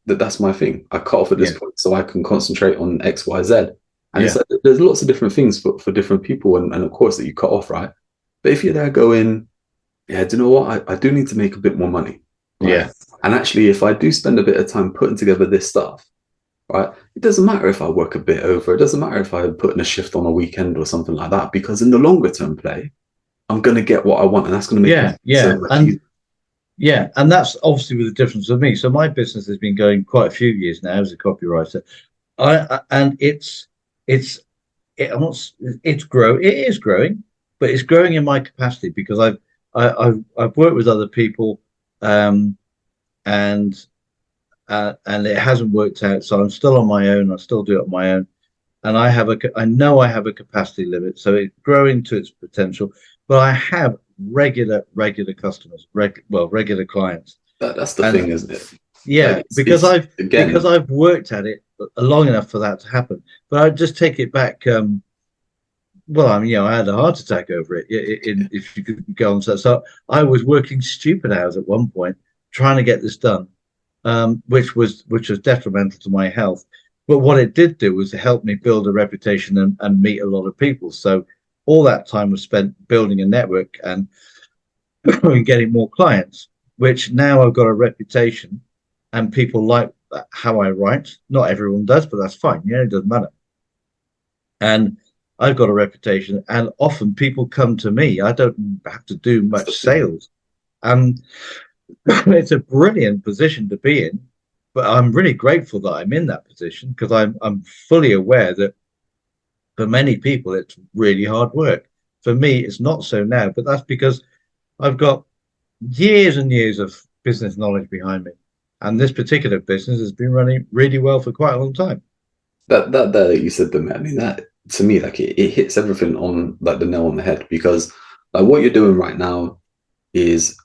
that's my thing. I cut off at this point so I can concentrate on X, Y, Z. And it's like, there's lots of different things for different people, and of course that you cut off, right? But if you're there going, yeah, do you know what? I do need to make a bit more money, right? Yeah. And actually, if I do spend a bit of time putting together this stuff, right, it doesn't matter if I work a bit over. It doesn't matter if I put in a shift on a weekend or something like that, because in the longer term play, I'm going to get what I want, and that's going to make Yeah, it so yeah. much And easier. yeah, and that's obviously with the difference with me. So my business has been going quite a few years now as a copywriter. And it's I'm not, it is growing, but it's growing in my capacity because I've worked with other people, um, and and it hasn't worked out. So I'm still on my own. I still do it on my own, and I know I have a capacity limit, so it's growing to its potential. But I have regular customers, regular clients, That's the and thing, isn't it? Like yeah, it's because again, I've worked at it long enough for that to happen. But I just take it back. Well, I mean, I had a heart attack over it. If you could go on, so I was working stupid hours at one point trying to get this done, which was detrimental to my health. But what it did do was help me build a reputation and meet a lot of people. So all that time was spent building a network and getting more clients, which now I've got a reputation and people like how I write. Not everyone does, but that's fine. Yeah, it doesn't matter. And I've got a reputation, and often people come to me. I don't have to do that's the much thing. sales. And it's a brilliant position to be in, but I'm really grateful that I'm in that position because I'm fully aware that for many people it's really hard work. For me, it's not so now, but that's because I've got years and years of business knowledge behind me. And this particular business has been running really well for quite a long time. That you said them. I mean, that to me, like it hits everything on like the nail on the head, because like what you're doing right now is,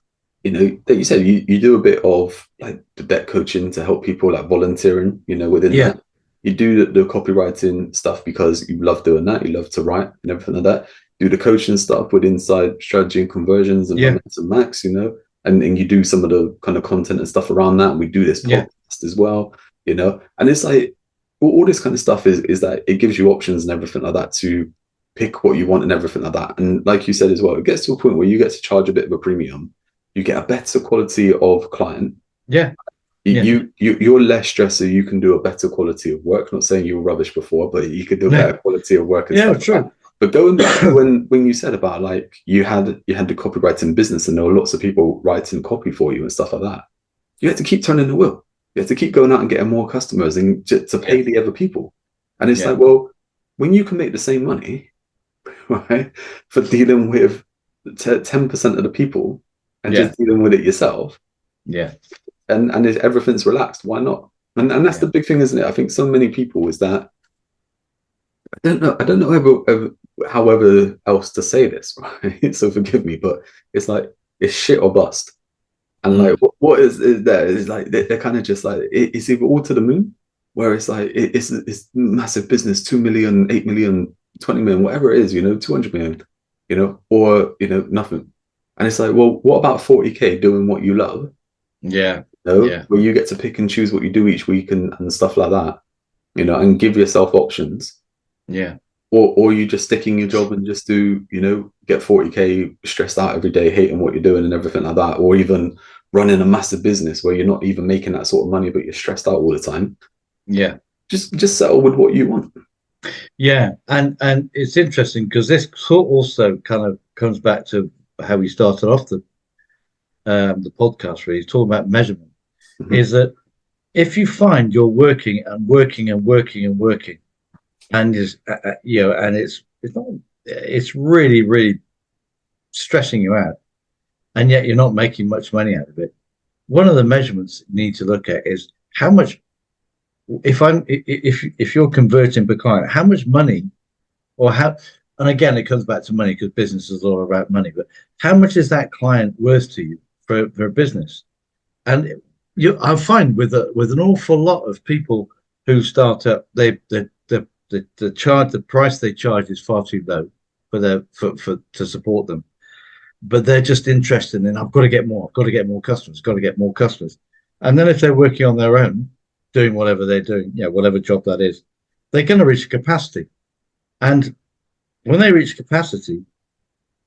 that you said you do a bit of like the debt coaching to help people, like volunteering, within Yeah, that. You do the copywriting stuff because you love doing that, you love to write and everything like that. Do the coaching stuff with inside strategy and conversions and yeah, Momentum Max, and you do some of the kind of content and stuff around that. And we do this yeah, podcast as well, and it's like all this kind of stuff is that it gives you options and everything like that to pick what you want and everything like that. And like you said as well, it gets to a point where you get to charge a bit of a premium. You get a better quality of client. yeah, yeah. You're less stressed, so you can do a better quality of work. Not saying you were rubbish before, but you could do a Yeah, better quality of work and yeah, stuff like that. true. But going back to when you said about like you had the copywriting business and there were lots of people writing copy for you and stuff like that, you had to keep turning the wheel. You have to keep going out and getting more customers and to Yeah, pay the other people. And it's yeah, like, well, when you can make the same money, right, for dealing with 10% of the people and yeah, just dealing with it yourself, yeah, and if everything's relaxed, why not? And that's yeah, the big thing, isn't it? I think so many people is that I don't know however else to say this, right? So forgive me, but it's like it's shit or bust. And like, mm, what is there? Is like they're kind of just like it's either all to the moon, where it's like it's massive business, 2 million, 8 million, 20 million, whatever it is, 200 million, or nothing. And it's like, well, what about 40K doing what you love? yeah, yeah, Where you get to pick and choose what you do each week and stuff like that, and give yourself options. yeah, Or you just stick in your job and just do, get 40K stressed out every day, hating what you're doing and everything like that, or even running a massive business where you're not even making that sort of money, but you're stressed out all the time. yeah, Just settle with what you want. yeah. And it's interesting because this also kind of comes back to how we started off the podcast. Really, talking about measurement Mm-hmm. is that if you find you're working and working and working and working, and is and it's not, it's really stressing you out, and yet you're not making much money out of it. One of the measurements you need to look at is how much, if you're converting per client, how much money, or how, and again it comes back to money because business is all about money, but how much is that client worth to you for a business? And I find with an awful lot of people who start up, the price they charge is far too low for to support them. But they're just interested in, I've got to get more, I've got to get more customers, got to get more customers. And then if they're working on their own, doing whatever they're doing, whatever job that is, they're going to reach capacity. And when they reach capacity,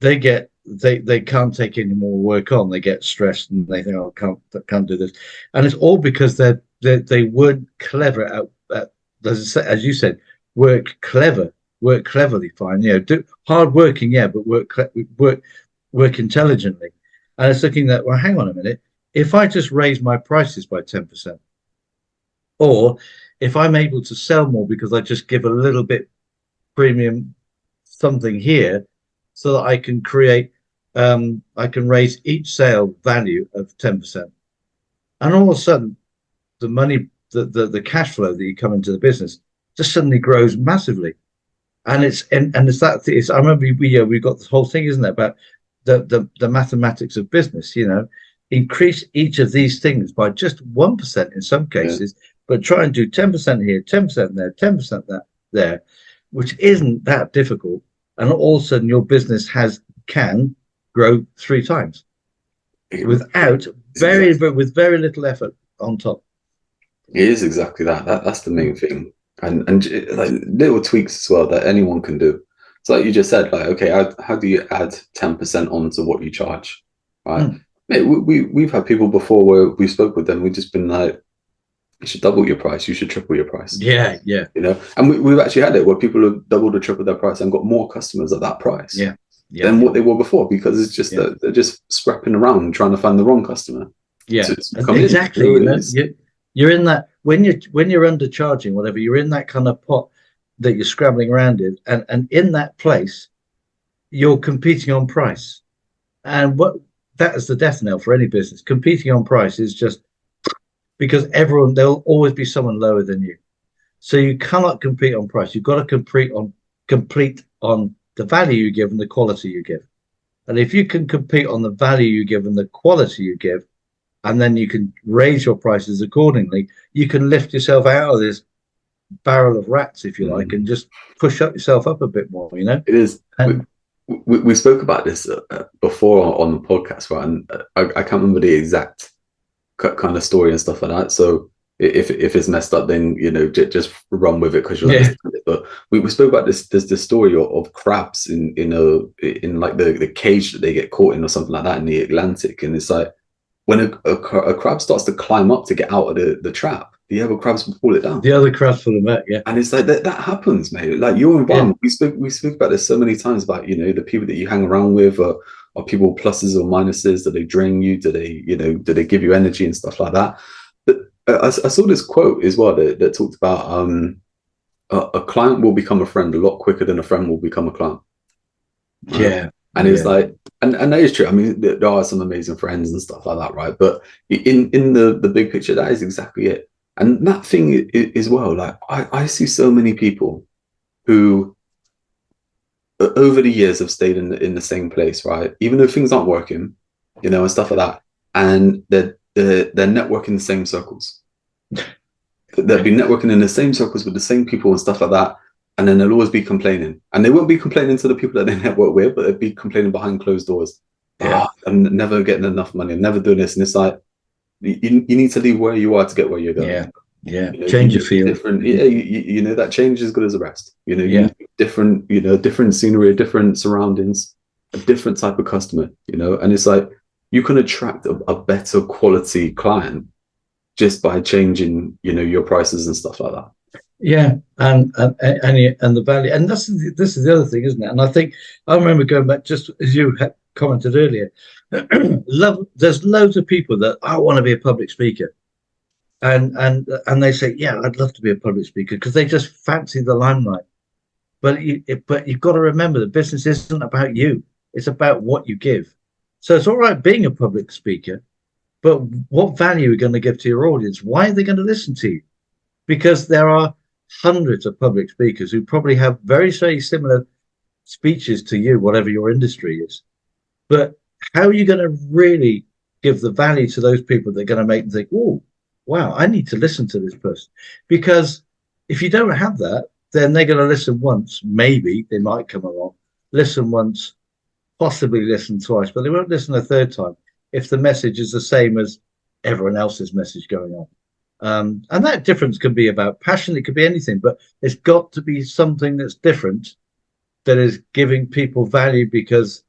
they get they can't take any more work on. They get stressed and they think, "Oh, I can't do this," and it's all because they weren't clever at as you said, work cleverly. Fine, do hard working, yeah, but work intelligently. And it's looking at, well, hang on a minute. If I just raise my prices by 10%, or if I'm able to sell more because I just give a little bit premium something here, so that I can I can raise each sale value of 10%. And all of a sudden, the money, the cash flow that you come into the business just suddenly grows massively. And it's that it's, I remember we've got this whole thing, isn't it, about the mathematics of business, increase each of these things by just 1% in some cases, but try and do 10% here, 10% there, 10% there, which isn't that difficult. And all of a sudden your business can grow 3 times without with very little effort on top. It is exactly that. That's the main thing. And like little tweaks as well that anyone can do. So like you just said, like, okay, how do you add 10% onto what you charge? Right. Mate, we've had people before where we spoke with them, we've just been like, you should double your price, you should triple your price. Yeah. And we've actually had it where people have doubled or tripled their price and got more customers at that price than what they were before, because it's just that they're just scrapping around trying to find the wrong customer. Exactly. You're in that when you're undercharging, whatever, you're in that kind of pot that you're scrabbling around in, and in that place you're competing on price. And that is the death knell for any business. Competing on price is just because there'll always be someone lower than you. So you cannot compete on price. You've got to compete on the value you give and the quality you give. And if you can compete on the value you give and the quality you give, and then you can raise your prices accordingly, you can lift yourself out of this barrel of rats, if you like, and just push yourself up a bit more, It is. And we spoke about this before on the podcast, right? And I can't remember the exact kind of story and stuff like that. So if it's messed up, then just run with it because you'll understand it. But we spoke about this. There's this story of crabs in like the cage that they get caught in or something like that in the Atlantic, and it's like when a crab starts to climb up to get out of the trap, the other crabs will pull it down. The other crabs pull them back, yeah. And it's like that happens, mate. Like your environment, we speak about this so many times about the people that you hang around with are people pluses or minuses. Do they drain you? Do they give you energy and stuff like that? But I saw this quote as well that talked about a client will become a friend a lot quicker than a friend will become a client. Right? Yeah. And it's like, and that is true. I mean, there are some amazing friends and stuff like that, right? But in the big picture, that is exactly it. And that thing is well, like I see so many people who over the years have stayed in the same place, right? Even though things aren't working, and stuff like that. And they're networking in the same circles. They'll be networking in the same circles with the same people and stuff like that. And then they'll always be complaining. And they won't be complaining to the people that they network with, but they'll be complaining behind closed doors. Yeah. I'm never getting enough money. I'm never doing this. And it's like, you need to leave where you are to get where you're going. Yeah. Change your field. Different. Yeah, that change is good as the rest. Different scenery, different surroundings, a different type of customer, and it's like you can attract a better quality client just by changing, your prices and stuff like that. Yeah, and the value, and this is the other thing, isn't it? And I think I remember going back, just as you had commented earlier, there's loads of people that I want to be a public speaker, and they say, yeah, I'd love to be a public speaker because they just fancy the limelight. But you've got to remember the business isn't about you; it's about what you give. So it's all right being a public speaker, but what value are you going to give to your audience? Why are they going to listen to you? Because there are hundreds of public speakers who probably have very, very similar speeches to you, whatever your industry is. But how are you going to really give the value to those people that are going to make them think, oh, wow, I need to listen to this person? Because if you don't have that, then they're going to listen once. Maybe they might come along, listen once, possibly listen twice, but they won't listen a third time if the message is the same as everyone else's message going on. And that difference can be about passion. It could be anything, but it's got to be something that's different, that is giving people value because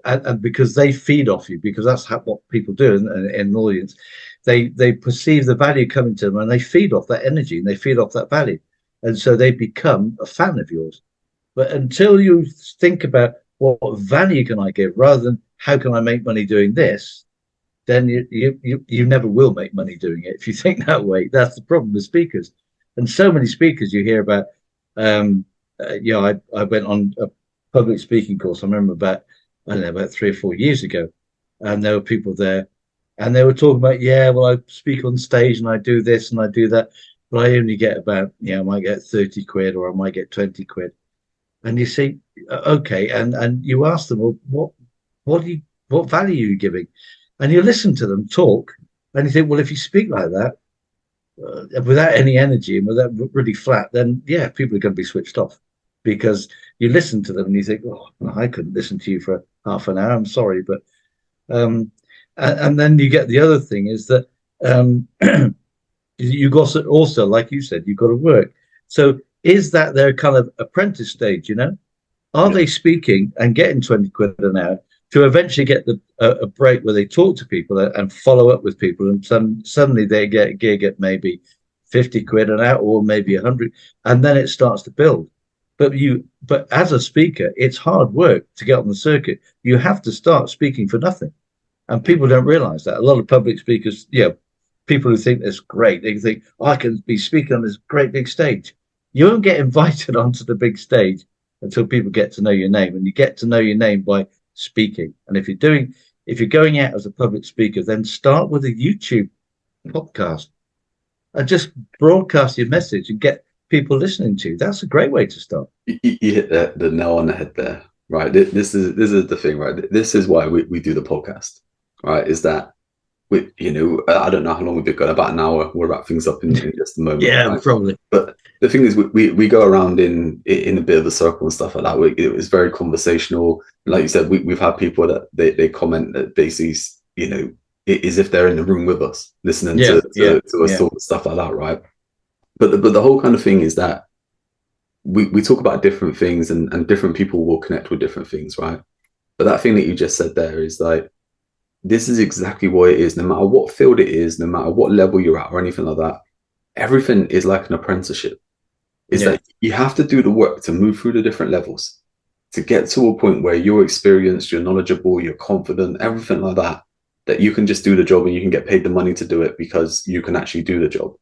and because they feed off you, because that's what people do in an audience. They perceive the value coming to them, and they feed off that energy, and they feed off that value, and so they become a fan of yours. But until you think about what value can I give, rather than how can I make money doing this, then you never will make money doing it. If you think that way, that's the problem with speakers. And so many speakers you hear about. I went on a public speaking course. I remember about 3 or 4 years ago, and there were people there, and they were talking about, yeah, well, I speak on stage and I do this and I do that, but I only get about, I might get 30 quid or I might get 20 quid. And you see, okay, and you ask them, well, what value are you giving? And you listen to them talk, and you think, well, if you speak like that, without any energy and without really flat, then yeah, people are going to be switched off, because you listen to them and you think, oh, I couldn't listen to you for half an hour. I'm sorry, but and then you get the other thing is that you got also, like you said, you've got to work. So is that their kind of apprentice stage? Are they speaking and getting 20 quid an hour to eventually get a break where they talk to people and follow up with people, and suddenly they get a gig at maybe 50 quid an hour or maybe 100, and then it starts to build. But as a speaker, it's hard work to get on the circuit. You have to start speaking for nothing, and people don't realize that. A lot of public speakers, people who think that's great, they think, I can be speaking on this great big stage. You won't get invited onto the big stage until people get to know your name, and you get to know your name by speaking. And if you're going out as a public speaker, then start with a YouTube podcast and just broadcast your message and get people listening to you. That's a great way to start. You hit the nail on the head there, right? This is the thing, right? This is why we do the podcast, right? Is that I don't know how long we've got, about an hour. We'll wrap things up in just a moment. Yeah, right? Probably. But the thing is, we go around in a bit of a circle and stuff like that. It was very conversational. Like you said, we've had people that they comment that they see, as if they're in the room with us, listening to us talk and stuff like that, right? But the whole kind of thing is that we talk about different things, and different people will connect with different things, right? But that thing that you just said there is like, this is exactly what it is. No matter what field it is, no matter what level you're at or anything like that, everything is like an apprenticeship. That you have to do the work to move through the different levels to get to a point where you're experienced, you're knowledgeable, you're confident, everything like that you can just do the job and you can get paid the money to do it because you can actually do the job.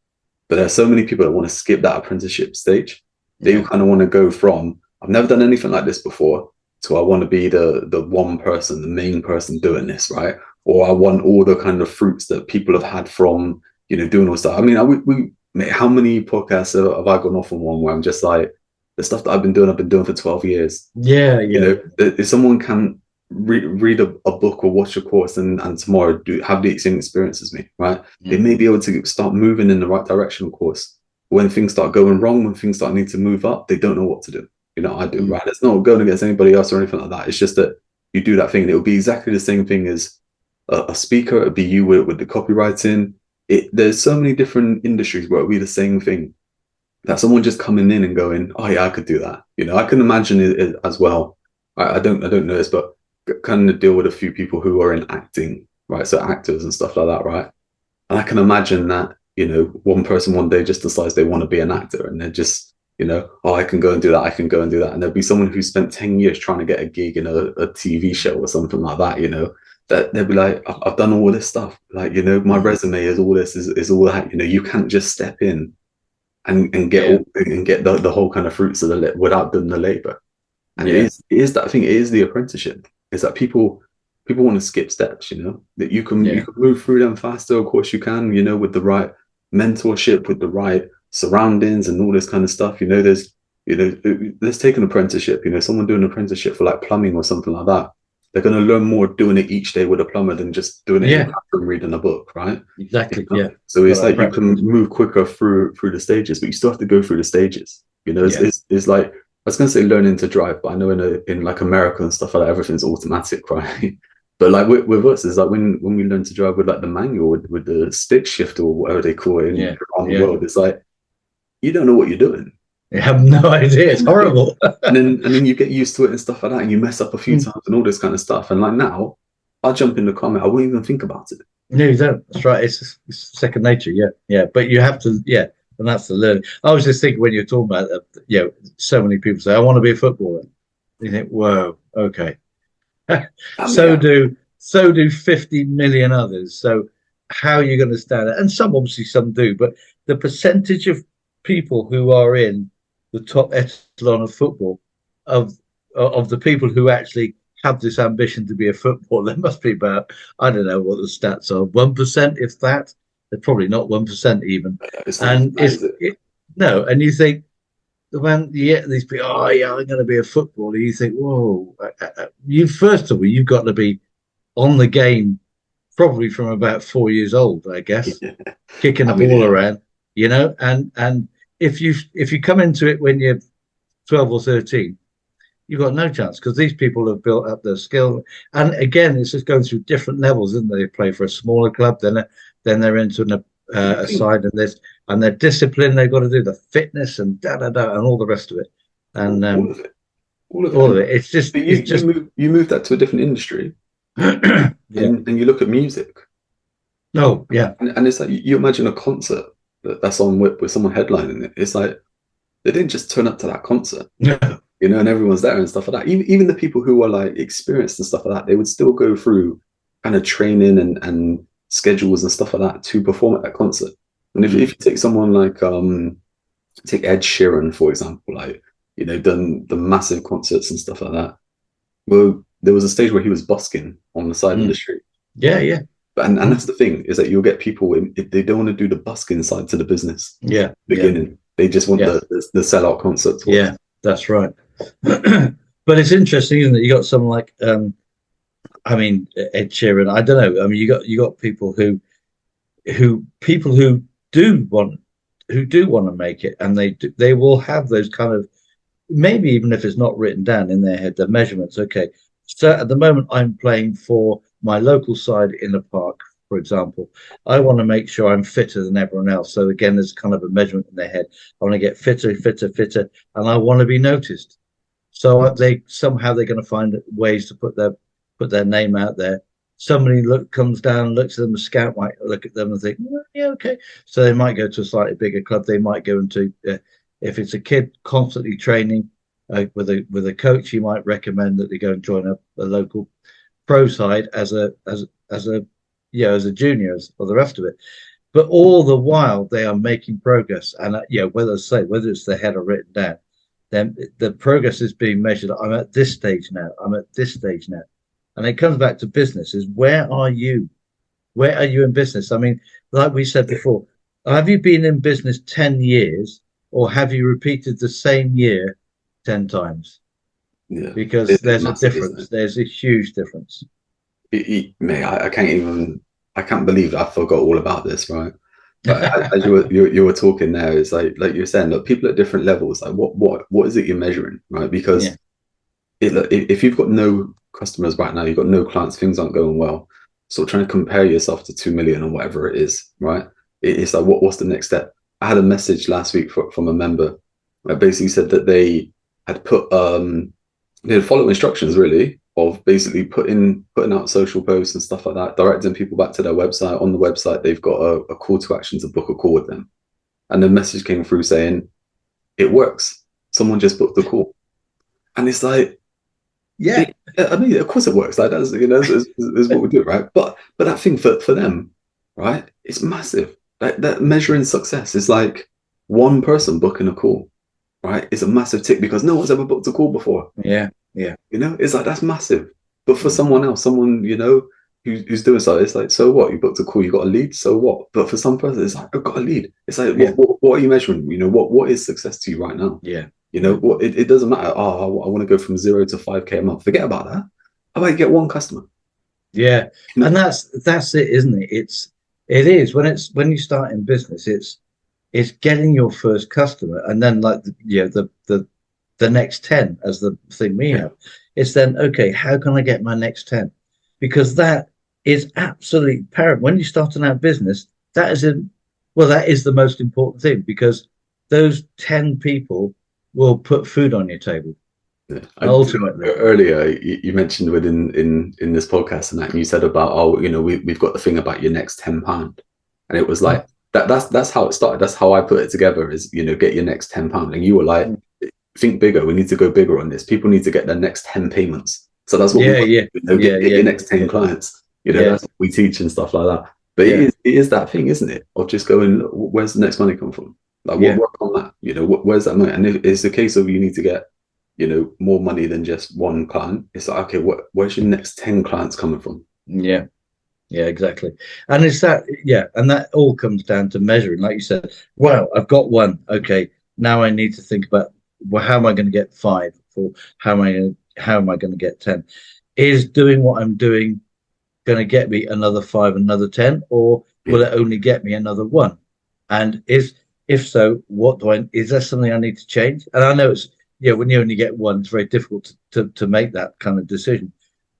But there are so many people that want to skip that apprenticeship stage. They kind of want to go from, I've never done anything like this before, to I want to be the one person, the main person doing this, right? Or I want all the kind of fruits that people have had from, doing all stuff. I mean, how many podcasts have I gone off on one where I'm just like, the stuff that I've been doing for 12 years. Yeah. If someone can read a book or watch a course and tomorrow have the same experience as me, right? They may be able to start moving in the right direction, of course. When things start going wrong, when things start needing to move up, they don't know what to do. I do, right? It's not going against anybody else or anything like that. It's just that you do that thing. It will be exactly the same thing as a speaker. It would be you with the copywriting. There's so many different industries where it would be the same thing. That someone just coming in and going, oh yeah, I could do that. I can imagine it as well. I don't know this, but kind of deal with a few people who are in acting, right? So actors and stuff like that, right? And I can imagine that, one person one day just decides they want to be an actor, and they're just, oh, I can go and do that. I can go and do that. And there'll be someone who spent 10 years trying to get a gig in a TV show or something like that, that they'll be like, I've done all this stuff. Like, my resume is all this, is all that. You can't just step in and get the whole kind of fruits of the without doing the labor. And it is that thing. It is the apprenticeship. It's that people want to skip steps. That you can move through them faster. Of course you can. With the right mentorship, with the right surroundings, and all this kind of stuff. There's let's take an apprenticeship. Someone doing an apprenticeship for like plumbing or something like that. They're going to learn more doing it each day with a plumber than just doing it in the bathroom reading a book, right? Exactly. Yeah. So it's like you can move quicker through the stages, but you still have to go through the stages. It's like, I was going to say learning to drive, but I know in like America and stuff like that, everything's automatic, right? But like with us, it's like when we learn to drive with like the manual, with the stick shift or whatever they call it around the world, it's like you don't know what you're doing. You have no idea. It's horrible. And then you get used to it and stuff like that, and you mess up a few times and all this kind of stuff. And like now, I'll jump in the comment, I won't even think about it. No, you don't. That's right. It's second nature. Yeah, yeah. But you have to. Yeah, and that's the learning. I was just thinking when you're talking about, so many people say, "I want to be a footballer." You think, "Whoa, okay." So do 50 million others. So how are you going to stand it? And some do, but the percentage of people who are in the top echelon of football, of the people who actually have this ambition to be a footballer, there must be about, I don't know what the stats are, 1%, if that. They're probably not 1% even. And no, and you think, when you get these people, oh yeah, I'm going to be a footballer, you think, whoa, you first of all, you've got to be on the game probably from about 4 years old, I guess, kicking the ball around, and if you come into it when you're 12 or 13, you've got no chance, because these people have built up their skill. And again, it's just going through different levels, isn't it? They play for a smaller club, then they're into a side, and this, and their discipline they've got to do, the fitness and and all the rest of it, and all of it. It's just you move that to a different industry, and you look at music. Oh yeah, and it's like you imagine a concert that's on with someone headlining it. It's like they didn't just turn up to that concert. No. And everyone's there and stuff like that. Even the people who are like experienced and stuff like that, they would still go through kind of training and schedules and stuff like that to perform at that concert. And if you take someone like take Ed Sheeran, for example, like done the massive concerts and stuff like that. Well, there was a stage where he was busking on the side of the street. Yeah, yeah. And that's the thing, is that you'll get people, if they don't want to do the busking side to the business. Yeah. Beginning. They just want the sellout concert tour. Yeah, that's right. But it's interesting, isn't it? You got someone like Ed Sheeran. I don't know. I mean, you got people who do want to make it, and they will have those kind of, maybe even if it's not written down in their head, the measurements. Okay, so at the moment I'm playing for my local side in a park, for example. I want to make sure I'm fitter than everyone else. So again, there's kind of a measurement in their head. I want to get fitter, and I want to be noticed. So they're going to find ways to put their name out there. Somebody comes down, looks at them, a scout might look at them and think, yeah, okay. So they might go to a slightly bigger club. They might go into, if it's a kid constantly training with a coach, he might recommend that they go and join a local pro side as a junior, or the rest of it. But all the while they are making progress, and whether it's the head or written down, then the progress is being measured. I'm at this stage now. And it comes back to business, is where are you? Where are you in business? I mean, like we said before, have you been in business 10 years, or have you repeated the same year 10 times? Yeah. Because there's a difference. There's a huge difference. Mate, I can't believe I forgot all about this, right? But as you were talking there, it's like you're saying, look, people at different levels, like what is it you're measuring, right? Because if you've got no customers right now, you've got no clients, things aren't going well, so trying to compare yourself to 2 million or whatever it is, right? It's like what's the next step? I had a message last week from a member that basically said that they had put they had followed instructions, really, of basically putting out social posts and stuff like that, directing people back to their website. On the website, they've got a call to action to book a call with them. And the message came through saying, it works. Someone just booked the call. And it's like, yeah, I mean, of course it works. Like that's, is what we do, right? But that thing for them, right, it's massive. Like that measuring success is like one person booking a call, right? It's a massive tick, because no one's ever booked a call before. Yeah. Yeah. It's like, that's massive. But for someone else, who's doing so, it's like, so what? You booked a call, you got a lead, so what? But for some person, it's like, I've got a lead. It's like, what are you measuring? What is success to you right now? Yeah. What it doesn't matter. Oh, I want to go from 0 to 5K a month. Forget about that. How about you get one customer? Yeah. And that's it, isn't it? It is when you start in business, it's getting your first customer, and then the next 10 as the thing we have. It's then, okay, how can I get my next 10? Because that is absolutely paramount. When you're starting out business, that is the most important thing, because those 10 people will put food on your table. Yeah. Ultimately. Earlier, you mentioned within in this podcast and that, and you said about, oh, we've got the thing about your next £10, and it was like that's how it started. That's how I put it together. Is get your next £10, and you were like, think bigger. We need to go bigger on this. People need to get their next 10 payments. So that's what get your next 10 clients. That's what we teach and stuff like that. But it is that thing, isn't it? Of just going, where's the next money come from? Like, work on that. Where's that money? And it's a case of you need to get more money than just one client. It's like, okay, where's your next 10 clients coming from? Yeah, exactly. And it's that, and that all comes down to measuring. Like you said, well, I've got one. Okay, now I need to think about, well, how am I going to get 5? Or how am I going to get 10? Is doing what I'm doing going to get me another 5, another 10, or will it only get me another 1? And if so, is there something I need to change? And I know it's, when you only get one, it's very difficult to make that kind of decision.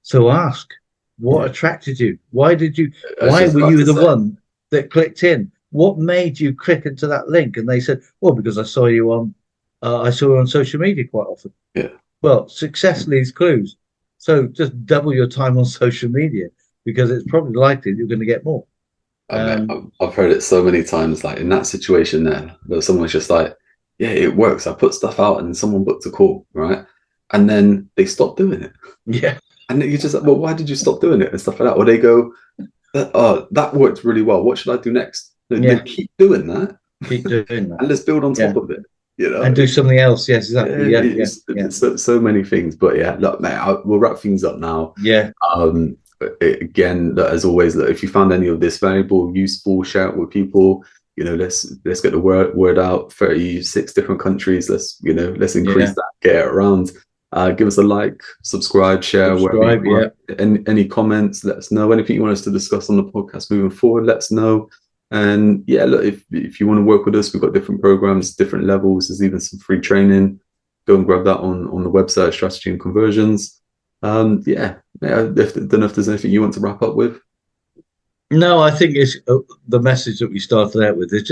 So ask, what attracted you? Why were you the one that clicked in? What made you click into that link? And they said, well, because I saw you on social media quite often. Yeah. Well, success leaves clues. So just double your time on social media, because it's probably likely you're going to get more. I've heard it so many times, like in that situation there someone's just like, yeah, it works. I put stuff out and someone booked a call, right? And then they stop doing it. Yeah. And you're just like, well, why did you stop doing it and stuff like that? Or they go, oh, that worked really well. What should I do next? Then keep doing that. Keep doing that. And let's build on top of it. And do something else. Yes, exactly. So many things. But yeah, look, mate, we'll wrap things up now. Yeah. Again, as always, if you found any of this valuable, useful, share it with people. Let's get the word out. 36 different countries. Let's increase that, get it around. Give us a like, subscribe, share. Any comments, let us know. Anything you want us to discuss on the podcast moving forward, let us know. And look, if you want to work with us, we've got different programs, different levels. There's even some free training. Go and grab that on the website, Strategy and Conversions. I don't know if there's anything you want to wrap up with. No, I think it's the message that we started out with. It's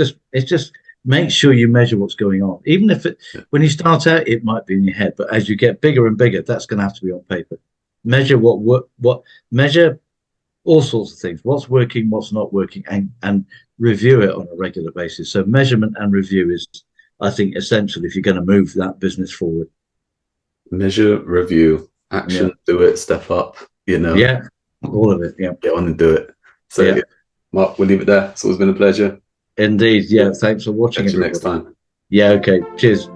just make sure you measure what's going on. Even if when you start out, it might be in your head, but as you get bigger and bigger, that's going to have to be on paper. Measure measure all sorts of things. What's working, what's not working, and review it on a regular basis. So measurement and review is, I think, essential if you're going to move that business forward. Measure, review, action, do it, step up. Yeah, all of it. Yeah, get on and do it. So, Mark, we'll leave it there. It's always been a pleasure. Indeed. Yeah, thanks for watching. Catch you next time. Yeah, okay. Cheers.